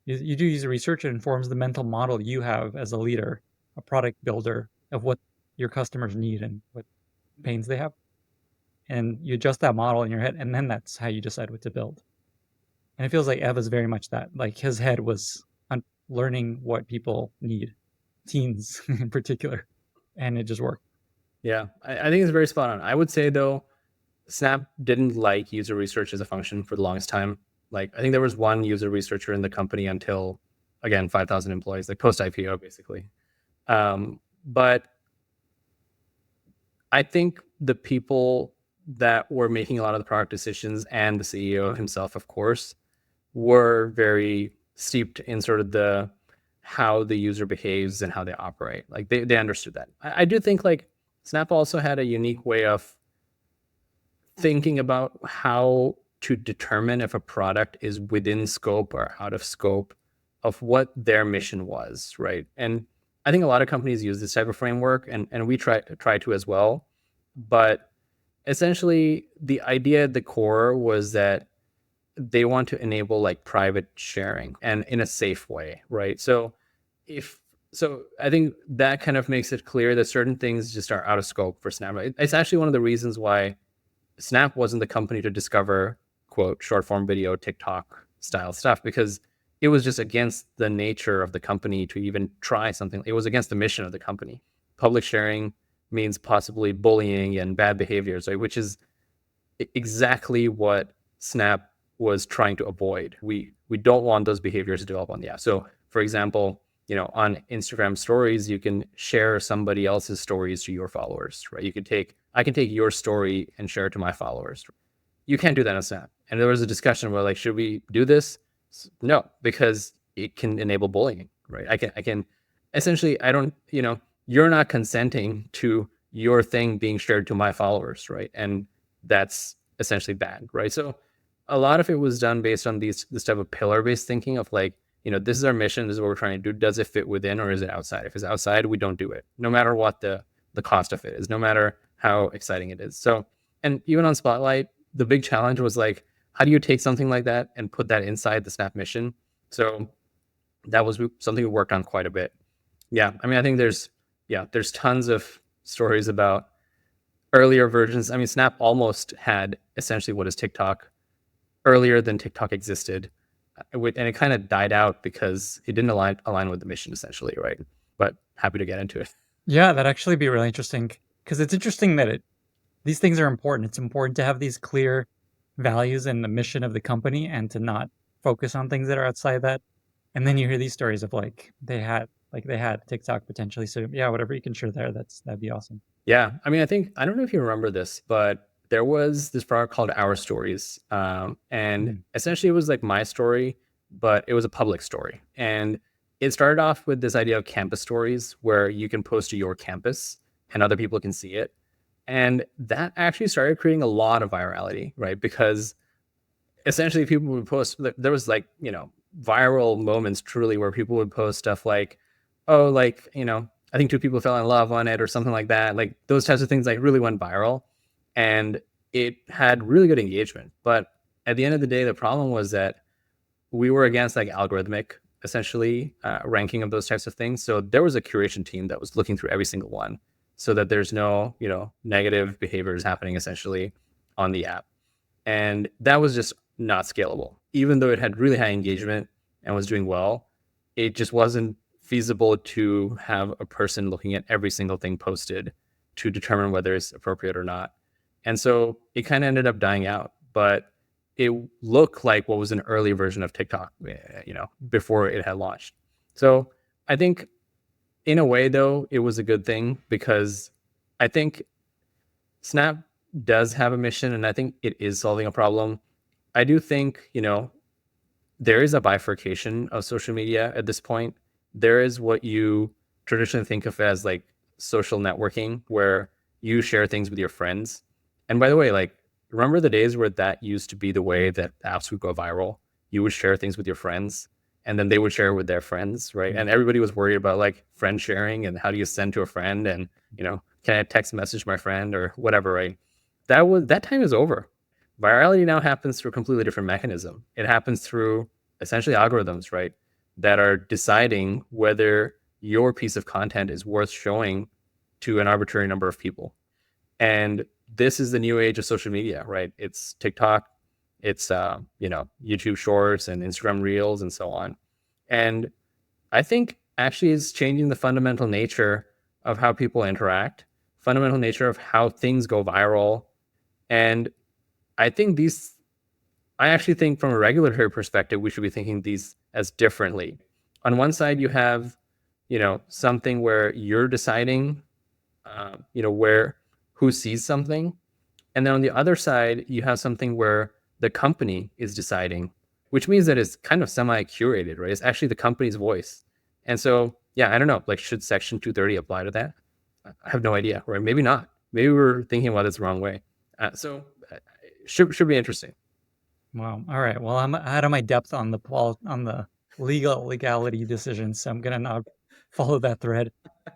Speaker 2: you do user research, it informs the mental model you have as a leader, a product builder, of what your customers need and what pains they have. And you adjust that model in your head, and then that's how you decide what to build. And it feels like Ev is very much that. Like his head was on learning what people need, teens in particular, and it just worked.
Speaker 3: Yeah. I think it's very spot on. I would say, though, Snap didn't like user research as a function for the longest time. Like, I think there was one user researcher in the company until, again, 5,000 employees, like post IPO, basically. But I think the people that were making a lot of the product decisions, and the CEO himself, of course, were very steeped in sort of the how the user behaves and how they operate. Like they understood that. I do think like Snap also had a unique way of thinking about how to determine if a product is within scope or out of scope of what their mission was, right? And I think a lot of companies use this type of framework, and we try to as well. But essentially, the idea at the core was that they want to enable like private sharing and in a safe way, right? So I think that kind of makes it clear that certain things just are out of scope for Snap. It's actually one of the reasons why Snap wasn't the company to discover, quote, short form video, TikTok style stuff, because it was just against the nature of the company to even try something. It was against the mission of the company. Public sharing means possibly bullying and bad behaviors, right? Which is exactly what Snap was trying to avoid. We don't want those behaviors to develop on the app. So, for example, on Instagram stories, you can share somebody else's stories to your followers, right? I can take your story and share it to my followers. You can't do that on Snap. And there was a discussion where like, should we do this? No, because it can enable bullying, right? I can essentially, I don't, you're not consenting to your thing being shared to my followers, right? And that's essentially bad, right? So a lot of it was done based on this type of pillar-based thinking of like, this is our mission, this is what we're trying to do. Does it fit within or is it outside? If it's outside, we don't do it, no matter what the cost of it is, no matter how exciting it is. So, and even on Spotlight, the big challenge was like, how do you take something like that and put that inside the Snap mission? So that was something we worked on quite a bit. Yeah, I mean, I think there's tons of stories about earlier versions. I mean, Snap almost had essentially what is TikTok earlier than TikTok existed, and it kind of died out because it didn't align with the mission, essentially, right? But happy to get into it.
Speaker 2: Yeah, that'd actually be really interesting, because it's interesting that these things are important. It's important to have these clear values and the mission of the company, and to not focus on things that are outside that. And then you hear these stories of like they had TikTok potentially. So yeah, whatever you can share there, that'd be awesome.
Speaker 3: Yeah, I mean, I don't know if you remember this, but there was this product called Our Stories, and essentially it was like my story, but it was a public story. And it started off with this idea of campus stories, where you can post to your campus and other people can see it. And that actually started creating a lot of virality, right? Because essentially people would post, there was like, viral moments truly where people would post stuff like, oh, like, I think two people fell in love on it or something like that. Like those types of things like really went viral, and it had really good engagement. But at the end of the day, the problem was that we were against like algorithmic essentially ranking of those types of things. So there was a curation team that was looking through every single one so that there's no, negative behaviors happening essentially on the app. And that was just not scalable. Even though it had really high engagement and was doing well, it just wasn't feasible to have a person looking at every single thing posted to determine whether it's appropriate or not. And so it kind of ended up dying out. But it looked like what was an early version of TikTok, before it had launched. So I think in a way, though, it was a good thing because I think Snap does have a mission and I think it is solving a problem. I do think, there is a bifurcation of social media at this point. There is what you traditionally think of as like social networking, where you share things with your friends. And by the way, like, remember the days where that used to be the way that apps would go viral? You would share things with your friends and then they would share with their friends, right? And everybody was worried about like friend sharing and how do you send to a friend and, can I text message my friend or whatever, right? That time is over. Virality now happens through a completely different mechanism. It happens through essentially algorithms, right? That are deciding whether your piece of content is worth showing to an arbitrary number of people. And this is the new age of social media, right? It's TikTok, it's YouTube Shorts and Instagram Reels and so on. And I think actually it's changing the fundamental nature of how people interact, fundamental nature of how things go viral. And I think I actually think from a regulatory perspective, we should be thinking these as differently. On one side, you have, something where you're deciding, who sees something. And then on the other side, you have something where the company is deciding, which means that it's kind of semi-curated, right? It's actually the company's voice. And so, yeah, I don't know, like, should Section 230 apply to that? I have no idea, right? Maybe not. Maybe we're thinking about this the wrong way. Should be interesting.
Speaker 2: Wow. All right. Well, I'm out of my depth on the legality decisions, so I'm gonna not follow that thread.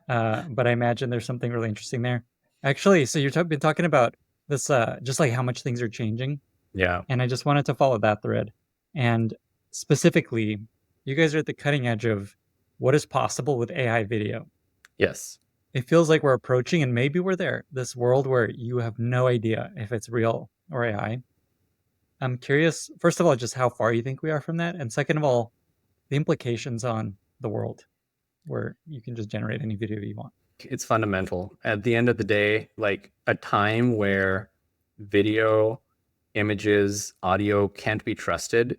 Speaker 2: But I imagine there's something really interesting there. Actually, so you've been talking about this, just like how much things are changing,
Speaker 3: Yeah.
Speaker 2: and I just wanted to follow that thread. And specifically, you guys are at the cutting edge of what is possible with AI video.
Speaker 3: Yes.
Speaker 2: It feels like we're approaching, and maybe we're there, this world where you have no idea if it's real or AI. I'm curious, first of all, just how far you think we are from that. And second of all, the implications on the world where you can just generate any video you want.
Speaker 3: It's fundamental. At the end of the day, like a time where video, images, audio can't be trusted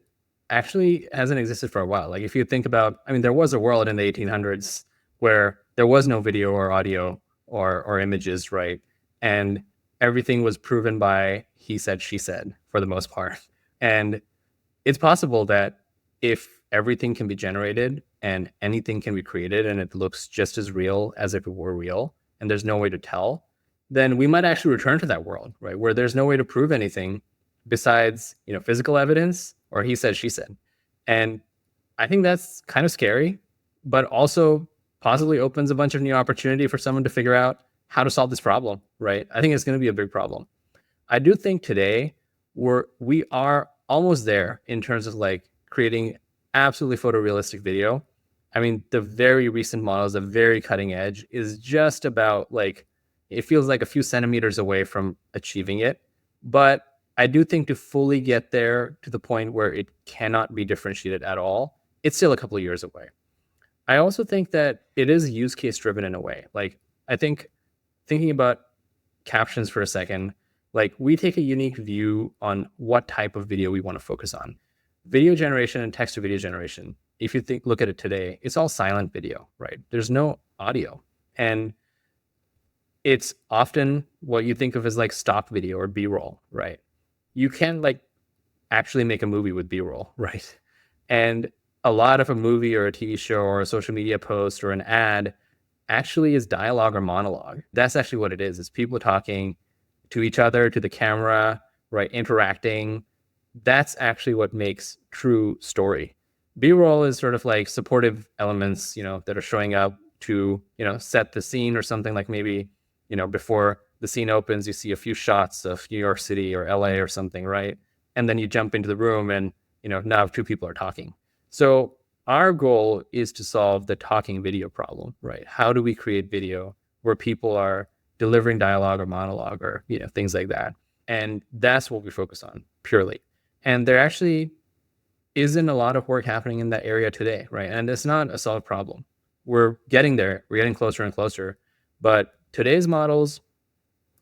Speaker 3: actually hasn't existed for a while. Like if you think about, there was a world in the 1800s where there was no video or audio or images, right? And everything was proven by he said, she said for the most part. And it's possible that if everything can be generated and anything can be created and it looks just as real as if it were real and there's no way to tell, then we might actually return to that world, right? Where there's no way to prove anything besides, physical evidence or he said, she said. And I think that's kind of scary, but also possibly opens a bunch of new opportunity for someone to figure out how to solve this problem, right? I think it's going to be a big problem. I do think today we are almost there in terms of like creating absolutely photorealistic video. The very recent models, the very cutting edge, is just about like, it feels like a few centimeters away from achieving it. But I do think to fully get there to the point where it cannot be differentiated at all, it's still a couple of years away. I also think that it is use case driven in a way. Like, I think thinking about captions for a second, like we take a unique view on what type of video we want to focus on. Video generation and text to video generation, if you look at it today, it's all silent video, right? There's no audio. And it's often what you think of as like stock video or B-roll, right? You can like actually make a movie with B-roll, right? And a lot of a movie or a TV show or a social media post or an ad actually is dialogue or monologue. That's actually what it is. It's people talking to each other, to the camera, right? Interacting. That's actually what makes true story. B-roll is sort of like supportive elements, that are showing up to, set the scene or something, like maybe, before the scene opens, you see a few shots of New York City or LA or something, right? And then you jump into the room and, now two people are talking. So our goal is to solve the talking video problem, right? How do we create video where people are delivering dialogue or monologue or, things like that? And that's what we focus on purely. And there actually isn't a lot of work happening in that area today, right? And it's not a solved problem. We're getting there. We're getting closer and closer. But today's models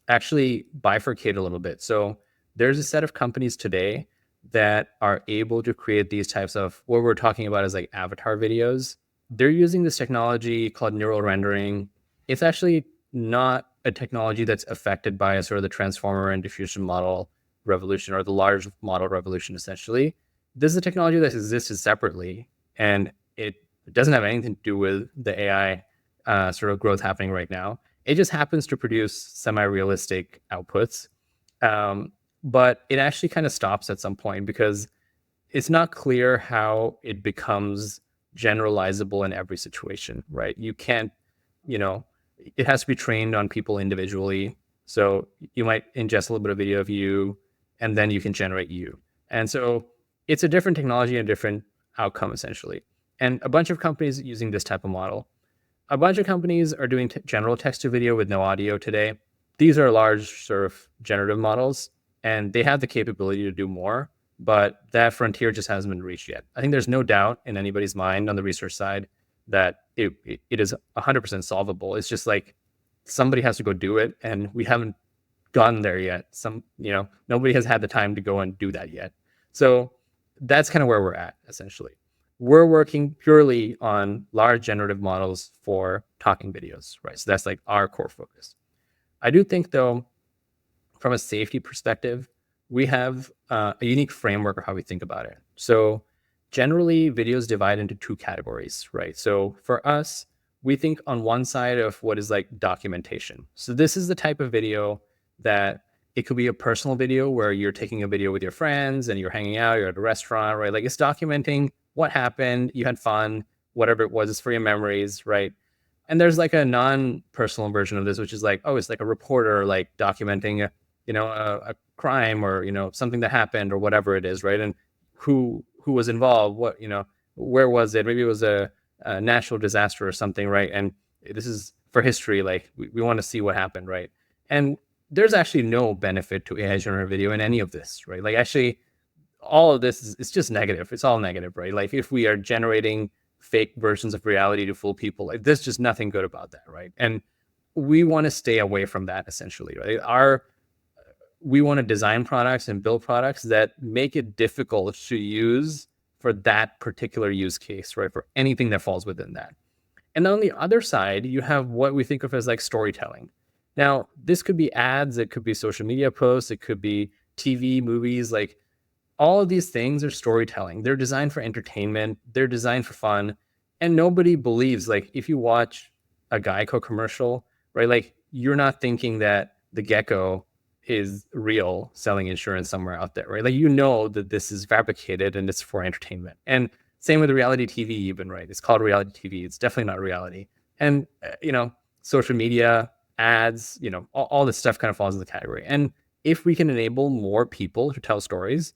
Speaker 3: actually bifurcate a little bit. So there's a set of companies today that are able to create these types of, what we're talking about is like avatar videos. They're using this technology called neural rendering. It's actually not a technology that's affected by a sort of the transformer and diffusion model revolution, or the large model revolution, essentially. This is a technology that existed separately, and it doesn't have anything to do with the AI sort of growth happening right now. It just happens to produce semi-realistic outputs. But it actually kind of stops at some point because it's not clear how it becomes generalizable in every situation, right? You can't, it has to be trained on people individually. So you might ingest a little bit of video of you, and then you can generate you. And so it's a different technology and a different outcome, essentially. And a bunch of companies using this type of model. A bunch of companies are doing general text to video with no audio today. These are large sort of generative models, and they have the capability to do more, but that frontier just hasn't been reached yet. I think there's no doubt in anybody's mind on the research side that it is 100% solvable. It's just like somebody has to go do it, and we haven't gotten there yet. Nobody has had the time to go and do that yet. So that's kind of where we're at, essentially. We're working purely on large generative models for talking videos, right? So that's like our core focus. I do think, though, from a safety perspective, we have a unique framework of how we think about it. So generally, videos divide into two categories, right? So for us, we think on one side of what is like documentation. So this is the type of video that it could be a personal video where you're taking a video with your friends and you're hanging out, you're at a restaurant, right? Like it's documenting what happened, you had fun, whatever it was, it's for your memories, right? And there's like a non-personal version of this, which is like, oh, it's like a reporter like documenting a crime or something that happened or whatever it is, right? And who was involved, what where was it? Maybe it was a natural disaster or something, right? And this is for history, like we want to see what happened, right? And there's actually no benefit to AI generated video in any of this, right? Like actually, all of this is just negative. It's all negative, right? Like if we are generating fake versions of reality to fool people, like there's just nothing good about that, right? And we want to stay away from that, essentially, right? We want to design products and build products that make it difficult to use for that particular use case, right? For anything that falls within that. And on the other side, you have what we think of as like storytelling. Now, this could be ads, it could be social media posts, it could be TV, movies, like all of these things are storytelling. They're designed for entertainment, they're designed for fun. And nobody believes, like if you watch a Geico commercial, right? Like you're not thinking that the gecko is real selling insurance somewhere out there, right? Like that this is fabricated and it's for entertainment. And same with reality TV even, right? It's called reality TV. It's definitely not reality. And, social media, ads, all this stuff kind of falls in the category. And if we can enable more people to tell stories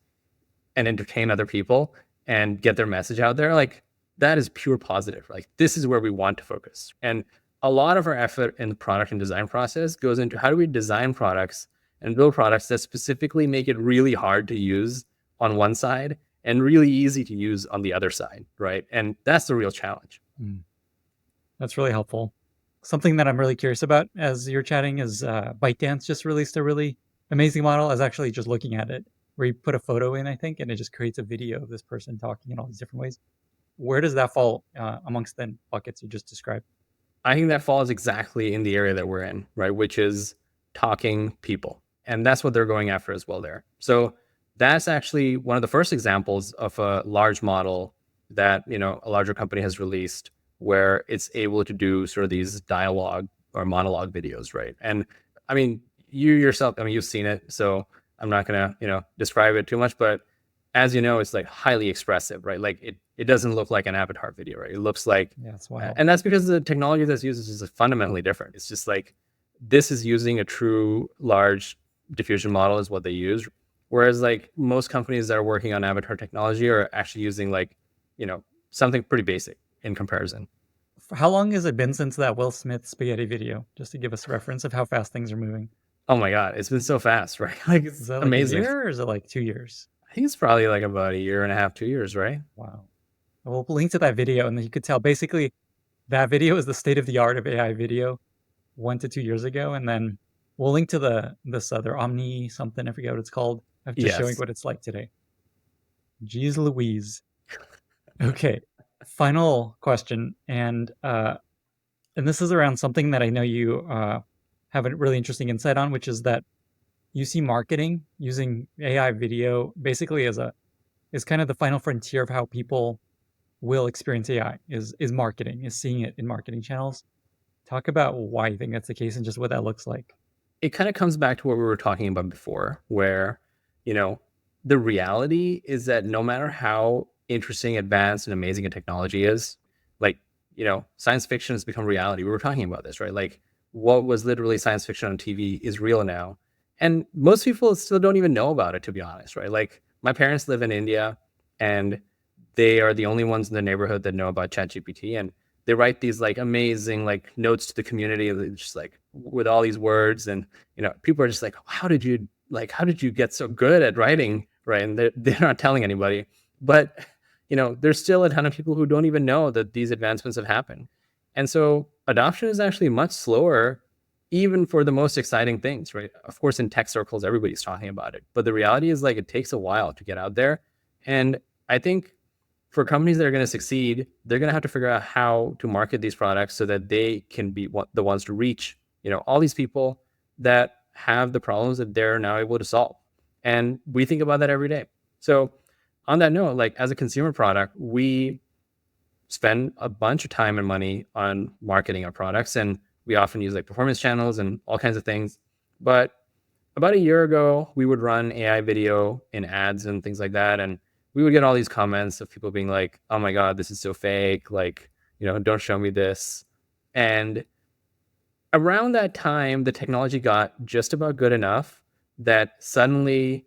Speaker 3: and entertain other people and get their message out there, like that is pure positive. Like this is where we want to focus. And a lot of our effort in the product and design process goes into how do we design products and build products that specifically make it really hard to use on one side and really easy to use on the other side, right? And that's the real challenge.
Speaker 2: That's really helpful. Something that I'm really curious about as you're chatting is ByteDance just released a really amazing model. I was actually just looking at it, where you put a photo in, I think, and it just creates a video of this person talking in all these different ways. Where does that fall amongst the buckets you just described?
Speaker 3: I think that falls exactly in the area that we're in, right? Which is talking people. And that's what they're going after as well there. So that's actually one of the first examples of a large model that, a larger company has released where it's able to do sort of these dialogue or monologue videos, right? And I mean, you yourself, you've seen it, so I'm not gonna, describe it too much, but as you know, it's like highly expressive, right? Like it doesn't look like an avatar video, right? It looks like,
Speaker 2: Yeah, it's wild.
Speaker 3: and that's because the technology that's used is just fundamentally different. It's just like, this is using a true large diffusion model is what they use. Whereas like most companies that are working on avatar technology are actually using like, something pretty basic in comparison.
Speaker 2: How long has it been since that Will Smith spaghetti video? Just to give us a reference of how fast things are moving.
Speaker 3: Oh my God, it's been so fast, right? Like,
Speaker 2: Is
Speaker 3: it's
Speaker 2: that like a
Speaker 3: amazing.
Speaker 2: year or is it like 2 years?
Speaker 3: I think it's probably like about a year and a half, 2 years, right?
Speaker 2: Wow. We'll link to that video, and then you could tell basically that video is the state of the art of AI video 1 to 2 years ago, and then we'll link to this other Omni something, I forget what it's called, of just showing
Speaker 3: Yes.
Speaker 2: what it's like today. Jeez Louise. Okay, final question, and this is around something that I know you have a really interesting insight on, which is that you see marketing using AI video basically is kind of the final frontier of how people will experience AI is marketing, is seeing it in marketing channels. Talk about why you think that's the case and just what that looks like.
Speaker 3: It kind of comes back to what we were talking about before, where, you know, the reality is that no matter how interesting, advanced, and amazing a technology is, like, science fiction has become reality. We were talking about this, right? Like, what was literally science fiction on TV is real now. And most people still don't even know about it, to be honest, right? Like, my parents live in India, and they are the only ones in the neighborhood that know about ChatGPT. And they write these like amazing like notes to the community, just like with all these words, and people are just like, how did you get so good at writing, right? And they're not telling anybody, but there's still a ton of people who don't even know that these advancements have happened. And so adoption is actually much slower, even for the most exciting things, right? Of course, in tech circles everybody's talking about it, but the reality is like it takes a while to get out there. And I think for companies that are going to succeed, they're going to have to figure out how to market these products so that they can be the ones to reach, all these people that have the problems that they're now able to solve. And we think about that every day. So on that note, like as a consumer product, we spend a bunch of time and money on marketing our products, and we often use like performance channels and all kinds of things. But about a year ago, we would run AI video in ads and things like that. And we would get all these comments of people being like, oh my God, this is so fake. Like, don't show me this. And around that time, the technology got just about good enough that suddenly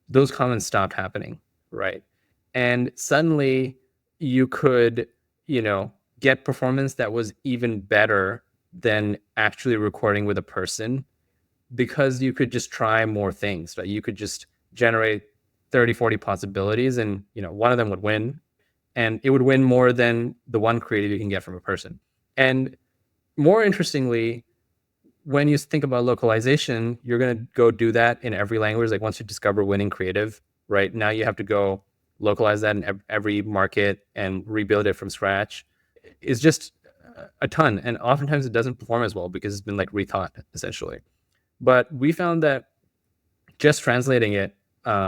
Speaker 3: those comments stopped happening, right? And suddenly you could, get performance that was even better than actually recording with a person, because you could just try more things, right? You could just generate 30, 40 possibilities, and one of them would win, and it would win more than the one creative you can get from a person. And more interestingly, when you think about localization, you're going to go do that in every language. Like once you discover winning creative, right, now you have to go localize that in every market and rebuild it from scratch. It's just a ton, and oftentimes it doesn't perform as well because it's been like rethought essentially. But we found that just translating it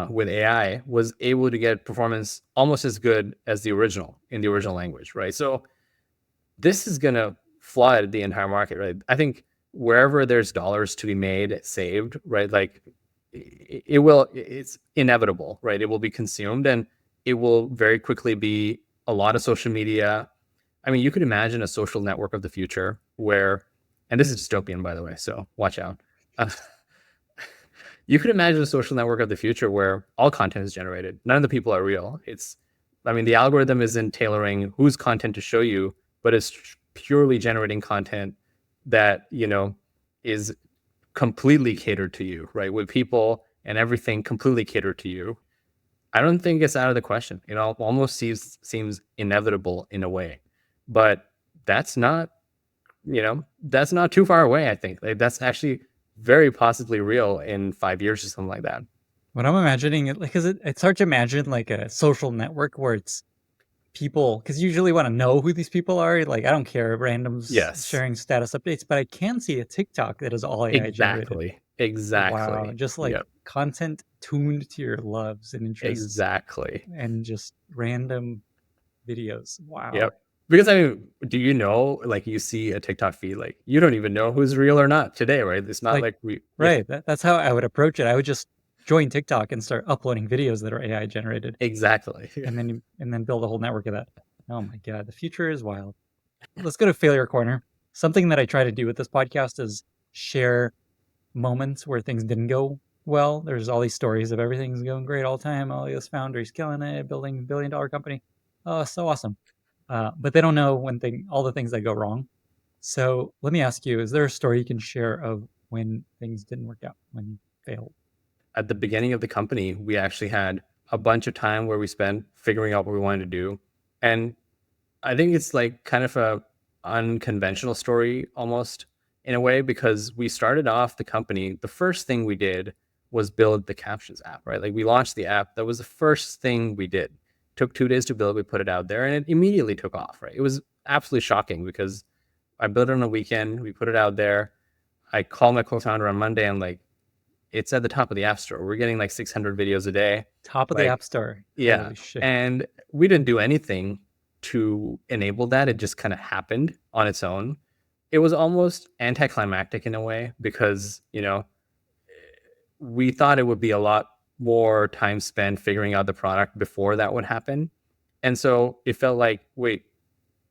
Speaker 3: with AI was able to get performance almost as good as the original in the original language, right? So this is going to flood the entire market, right? I think wherever there's dollars to be made, saved, right? Like it's inevitable, right? It will be consumed, and it will very quickly be a lot of social media. I mean, you could imagine a social network of the future where, and this is dystopian, by the way, so watch out. You could imagine a social network of the future where all content is generated. None of the people are real. The algorithm isn't tailoring whose content to show you, but it's purely generating content that, is completely catered to you, right? With people and everything completely catered to you. I don't think it's out of the question. It almost seems inevitable in a way, but that's not too far away. I think like that's actually very possibly real in 5 years or something like that.
Speaker 2: What I'm imagining, because it's hard to imagine like a social network where it's people, because you usually want to know who these people are. Like, I don't care, randoms
Speaker 3: Yes,
Speaker 2: sharing status updates, but I can see a TikTok that is all AI generated. Wow,
Speaker 3: exactly.
Speaker 2: just like
Speaker 3: Yep,
Speaker 2: content tuned to your loves and interests
Speaker 3: exactly.
Speaker 2: and just random videos. Wow.
Speaker 3: Yep. Because do you know, like you see a TikTok feed, like you don't even know who's real or not today, right? It's not
Speaker 2: Like,
Speaker 3: like yeah,
Speaker 2: right. That's how I would approach it. I would just join TikTok and start uploading videos that are AI generated,
Speaker 3: Exactly.
Speaker 2: and then build a whole network of that. Oh my god, the future is wild. Let's go to failure corner. Something that I try to do with this podcast is share moments where things didn't go well. There's all these stories of everything's going great all the time. Oh, this founder's killing it, building a $1 billion company. Oh, so awesome. But they don't know all the things that go wrong. So let me ask you: is there a story you can share of when things didn't work out, when you failed?
Speaker 3: At the beginning of the company, we actually had a bunch of time where we spent figuring out what we wanted to do. And I think it's like kind of a unconventional story almost in a way, because we started off the company. The first thing we did was build the Captions app, right? Like we launched the app. That was the first thing we did. Took 2 days to build. We put it out there and it immediately took off, right? It was absolutely shocking because I built it on a weekend. We put it out there. I called my co-founder on Monday and like, it's at the top of the app store. We're getting like 600 videos a day.
Speaker 2: Top of the
Speaker 3: Like,
Speaker 2: App Store.
Speaker 3: yeah.
Speaker 2: Holy shit.
Speaker 3: And we didn't do anything to enable that. It just kind of happened on its own. It was almost anticlimactic in a way because, we thought it would be a lot more time spent figuring out the product before that would happen. And so it felt like, wait,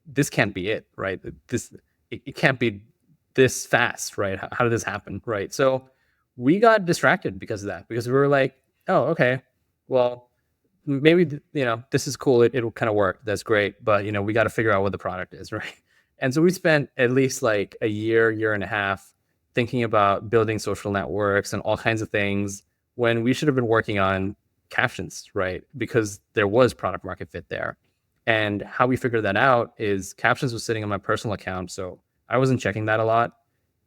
Speaker 3: this can't be it, right? It can't be this fast, right? How did this happen, right? So we got distracted because of that, because we were like, oh, okay, well, maybe this is cool. It'll kind of work. That's great, but we got to figure out what the product is, right? And so we spent at least like a year and a half thinking about building social networks and all kinds of things when we should have been working on Captions, right? Because there was product market fit there. And how we figured that out is Captions was sitting on my personal account, so I wasn't checking that a lot.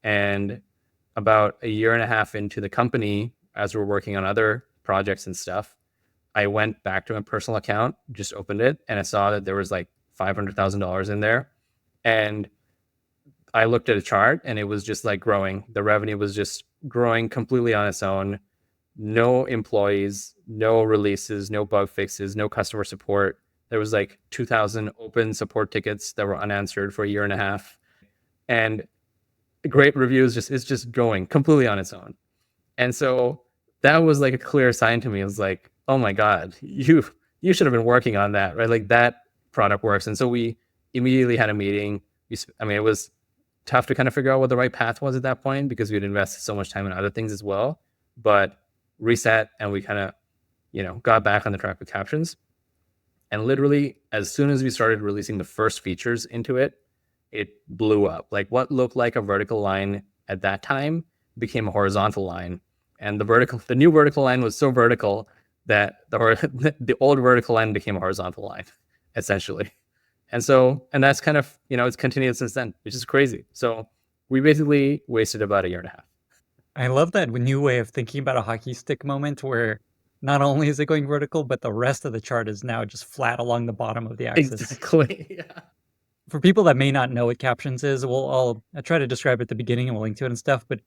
Speaker 3: And about a year and a half into the company, as we're working on other projects and stuff, I went back to my personal account, just opened it, and I saw that there was like $500,000 in there. And I looked at a chart and it was just like growing. The revenue was just growing completely on its own. No employees, no releases, no bug fixes, no customer support. There was like 2,000 open support tickets that were unanswered for a year and a half. And great reviews, it's just going completely on its own. And so that was like a clear sign to me. It was like, oh my God, you should have been working on that, right? Like that product works. And so we immediately had a meeting. It was tough to kind of figure out what the right path was at that point because we'd invested so much time in other things as well. But reset and we kind of, got back on the track with Captions. And literally, as soon as we started releasing the first features into it, it blew up. Like what looked like a vertical line at that time became a horizontal line. And the new vertical line was so vertical that the old vertical line became a horizontal line, essentially. And that's kind of, it's continued since then, which is crazy. So we basically wasted about a year and a half.
Speaker 2: I love that new way of thinking about a hockey stick moment where not only is it going vertical, but the rest of the chart is now just flat along the bottom of the axis.
Speaker 3: Exactly. Yeah.
Speaker 2: For people that may not know what Captions is, I'll try to describe it at the beginning and we'll link to it and stuff. But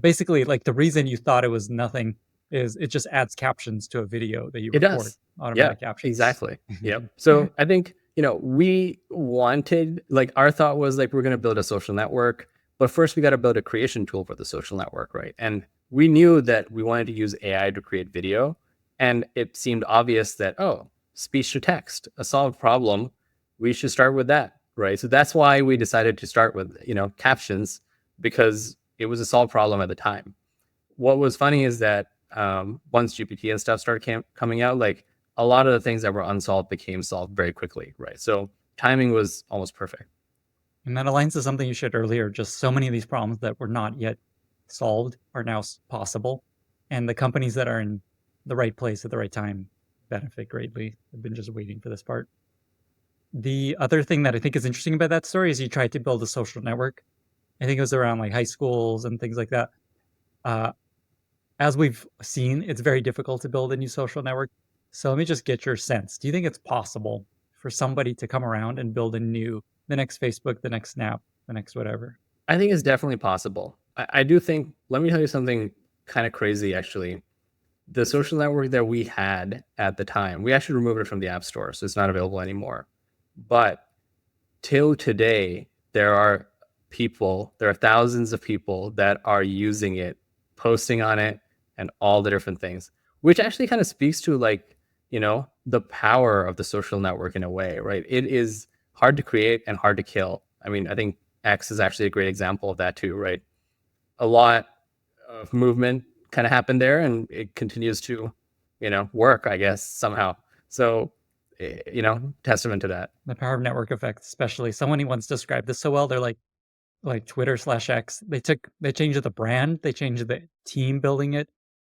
Speaker 2: basically, like the reason you thought it was nothing is it just adds captions to a video that you
Speaker 3: It
Speaker 2: record.
Speaker 3: does.
Speaker 2: Automatic captions.
Speaker 3: Exactly. Yep. So I think, we wanted, like, our thought was like, we're going to build a social network, but first we got to build a creation tool for the social network, right? And we knew that we wanted to use AI to create video. And it seemed obvious that, speech to text, a solved problem, we should start with that, right? So that's why we decided to start with, Captions, because it was a solved problem at the time. What was funny is that once GPT and stuff started coming out, like a lot of the things that were unsolved became solved very quickly, right? So timing was almost perfect.
Speaker 2: And that aligns to something you shared earlier. Just so many of these problems that were not yet solved are now possible. And the companies that are in the right place at the right time benefit greatly. I've been just waiting for this part. The other thing that I think is interesting about that story is you tried to build a social network. I think it was around like high schools and things like that. As we've seen, it's very difficult to build a new social network. So let me just get your sense. Do you think it's possible for somebody to come around and build the next Facebook, the next Snap, the next whatever?
Speaker 3: I think it's definitely possible. I do think, let me tell you something kind of crazy, actually. The social network that we had at the time, we actually removed it from the App Store, so it's not available anymore. But till today, there are thousands of people that are using it, posting on it, and all the different things. which actually kind of speaks to like, the power of the social network in a way, right? It is hard to create and hard to kill. I mean, I think X is actually a great example of that too, right? A lot of movement kind of happened there, and it continues to, work, I guess, somehow. So, testament to that.
Speaker 2: The power of network effects, especially. Someone once described this so well. They're like Twitter/X. They changed the brand, they changed the team building it,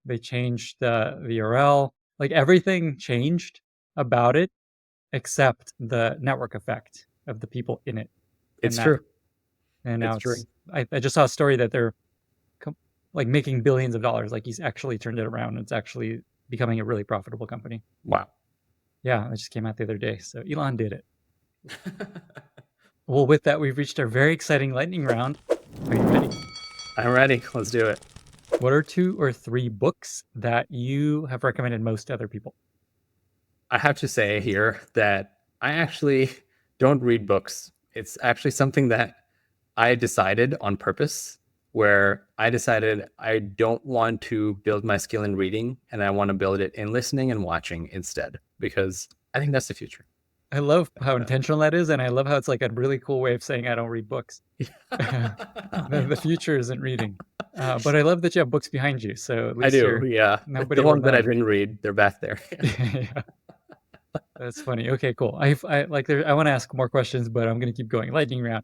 Speaker 2: they changed the URL. Like everything changed about it except the network effect of the people in it.
Speaker 3: It's
Speaker 2: And that
Speaker 3: true.
Speaker 2: and now
Speaker 3: It's true.
Speaker 2: I just saw a story that they're like making billions of dollars. Like he's actually turned it around. It's actually becoming a really profitable company.
Speaker 3: Wow.
Speaker 2: Yeah, it just came out the other day. So Elon did it. Well, with that, we've reached our very exciting lightning round. Are you ready?
Speaker 3: I'm ready. Let's do it.
Speaker 2: What are 2 or 3 books that you have recommended most to other people?
Speaker 3: I have to say here that I actually don't read books. It's actually something that I decided on purpose, where I decided I don't want to build my skill in reading, and I want to build it in listening and watching instead, because I think that's the future.
Speaker 2: I love how intentional that is, and I love how it's like a really cool way of saying I don't read books. The future isn't reading. But I love that you have books behind you, so at
Speaker 3: I
Speaker 2: least
Speaker 3: do, yeah.
Speaker 2: nobody
Speaker 3: The
Speaker 2: will
Speaker 3: ones that I
Speaker 2: know.
Speaker 3: didn't read, they're back there.
Speaker 2: Yeah, that's funny. Okay, cool. I want to ask more questions, but I'm going to keep going. Lightning round.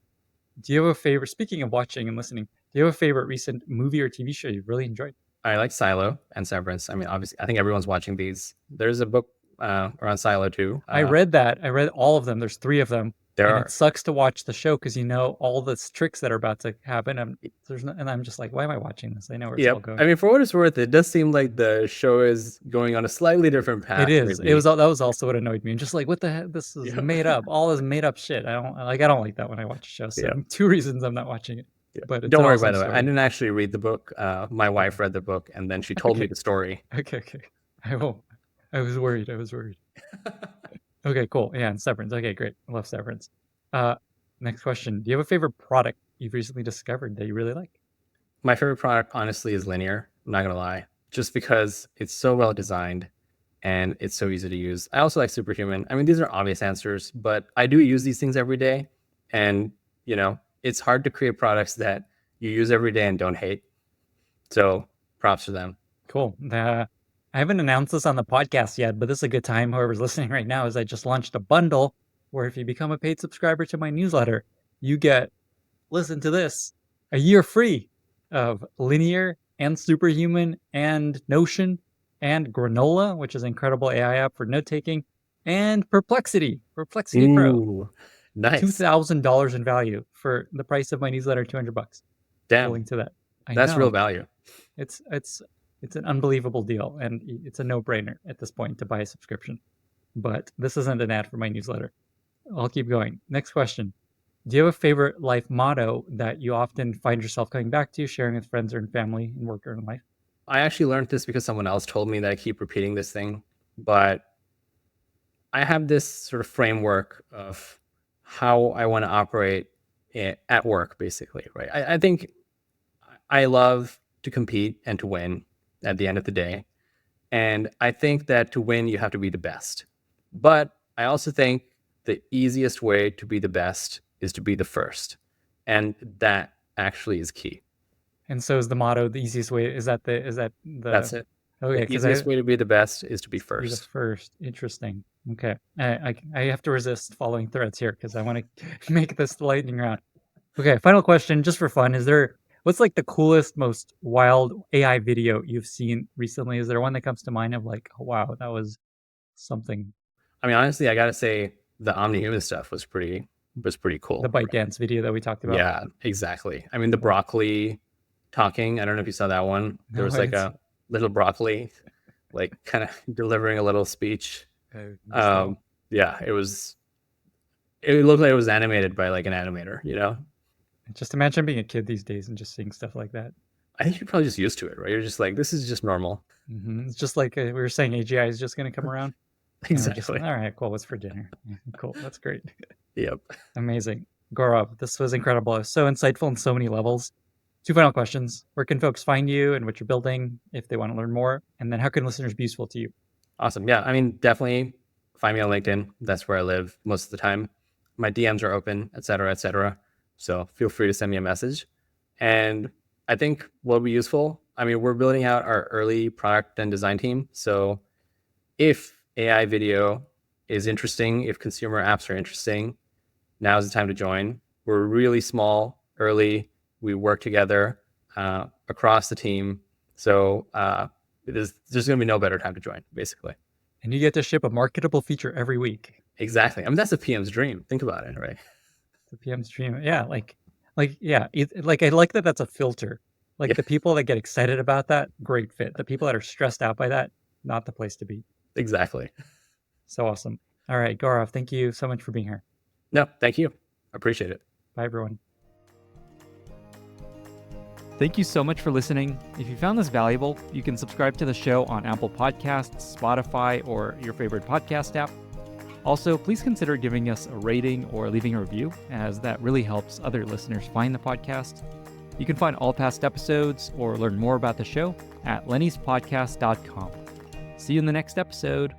Speaker 2: Do you have a favorite? Speaking of watching and listening, do you have a favorite recent movie or TV show you've really enjoyed?
Speaker 3: I like Silo and Severance. I mean, obviously, I think everyone's watching these. There's a book around Silo too.
Speaker 2: I read that. I read all of them. There's 3 of them.
Speaker 3: There
Speaker 2: And
Speaker 3: are.
Speaker 2: it sucks to watch the show because you know all the tricks that are about to happen. And I'm just like, why am I watching this? I know where it's all
Speaker 3: Yep.
Speaker 2: going.
Speaker 3: I mean, for what it's worth, it does seem like the show is going on a slightly different path.
Speaker 2: It is.
Speaker 3: Maybe.
Speaker 2: That was also what annoyed me. I'm just like, what the heck? This is made up. All this made up shit. I don't like that when I watch a show. So 2 reasons I'm not watching it.
Speaker 3: Yeah.
Speaker 2: But it's
Speaker 3: Don't
Speaker 2: an
Speaker 3: worry,
Speaker 2: awesome
Speaker 3: by the way.
Speaker 2: story.
Speaker 3: I didn't actually read the book. My wife read the book, and then she told me
Speaker 2: Okay.
Speaker 3: the story.
Speaker 2: Okay. I won't. I was worried. Okay, cool. Yeah, and Severance. Okay, great. I love Severance. Next question. Do you have a favorite product you've recently discovered that you really like?
Speaker 3: My favorite product, honestly, is Linear. I'm not gonna lie, just because it's so well designed and it's so easy to use. I also like Superhuman. I mean, these are obvious answers, but I do use these things every day, and it's hard to create products that you use every day and don't hate. So, props to them.
Speaker 2: Cool. I haven't announced this on the podcast yet, but this is a good time. Whoever's listening right now, is I just launched a bundle where if you become a paid subscriber to my newsletter, you get, listen to this, a year free of Linear and Superhuman and Notion and Granola, which is an incredible AI app for note taking, and Perplexity Pro.
Speaker 3: Ooh, nice.
Speaker 2: $2,000 in value for the price of my newsletter, $200.
Speaker 3: Damn,
Speaker 2: Link to that.
Speaker 3: that's real value.
Speaker 2: It's an unbelievable deal, and it's a no-brainer at this point to buy a subscription. But this isn't an ad for my newsletter. I'll keep going. Next question. Do you have a favorite life motto that you often find yourself coming back to, sharing with friends or in family, in work or in life?
Speaker 3: I actually learned this because someone else told me that I keep repeating this thing, but I have this sort of framework of how I want to operate at work, basically, right? I think I love to compete and to win at the end of the day. And I think that to win, you have to be the best. But I also think the easiest way to be the best is to be the first. And that actually is key.
Speaker 2: And so is the motto, the easiest way, is that the
Speaker 3: That's it.
Speaker 2: Okay,
Speaker 3: the easiest way to be the best is to be first.
Speaker 2: Be the first. Interesting. Okay. I have to resist following threads here because I want to make this the lightning round. Okay, final question, just for fun. What's like the coolest, most wild AI video you've seen recently? Is there one that comes to mind of like, oh, wow, that was something?
Speaker 3: I mean, honestly, I gotta say the OmniHuman stuff was pretty cool.
Speaker 2: The ByteDance video that we talked about.
Speaker 3: Yeah, exactly. I mean, the broccoli talking. I don't know if you saw that one. There was like a little broccoli, like kind of delivering a little speech. Yeah, it looked like it was animated by like an animator,
Speaker 2: Just imagine being a kid these days and just seeing stuff like that.
Speaker 3: I think you're probably just used to it, right? You're just like, this is just normal.
Speaker 2: Mm-hmm. It's just like we were saying, AGI is just going to come around.
Speaker 3: Exactly.
Speaker 2: All right, cool. What's for dinner? Cool. That's great.
Speaker 3: Yep.
Speaker 2: Amazing. Gaurav, this was incredible. It was so insightful on so many levels. 2 final questions. Where can folks find you and what you're building if they want to learn more? And then how can listeners be useful to you?
Speaker 3: Awesome. Yeah, I mean, definitely find me on LinkedIn. That's where I live most of the time. My DMs are open, et cetera, et cetera. So feel free to send me a message. And I think what will be useful, I mean, we're building out our early product and design team. So if AI video is interesting, if consumer apps are interesting, now's the time to join. We're really small, early. We work together across the team. So there's going to be no better time to join, basically.
Speaker 2: And you get to ship a marketable feature every week.
Speaker 3: Exactly. I mean, that's a PM's dream. Think about it, right?
Speaker 2: The PM stream. Yeah, yeah, like I like that that's a filter. Like
Speaker 3: Yeah,
Speaker 2: the people that get excited about that, great fit. The people that are stressed out by that, not the place to be.
Speaker 3: exactly.
Speaker 2: So awesome. All right, Gaurav, thank you so much for being here.
Speaker 3: No, thank you. I appreciate it.
Speaker 2: Bye, everyone.
Speaker 4: Thank you so much for listening. If you found this valuable, you can subscribe to the show on Apple Podcasts, Spotify, or your favorite podcast app. Also, please consider giving us a rating or leaving a review, as that really helps other listeners find the podcast. You can find all past episodes or learn more about the show at lennyspodcast.com. See you in the next episode.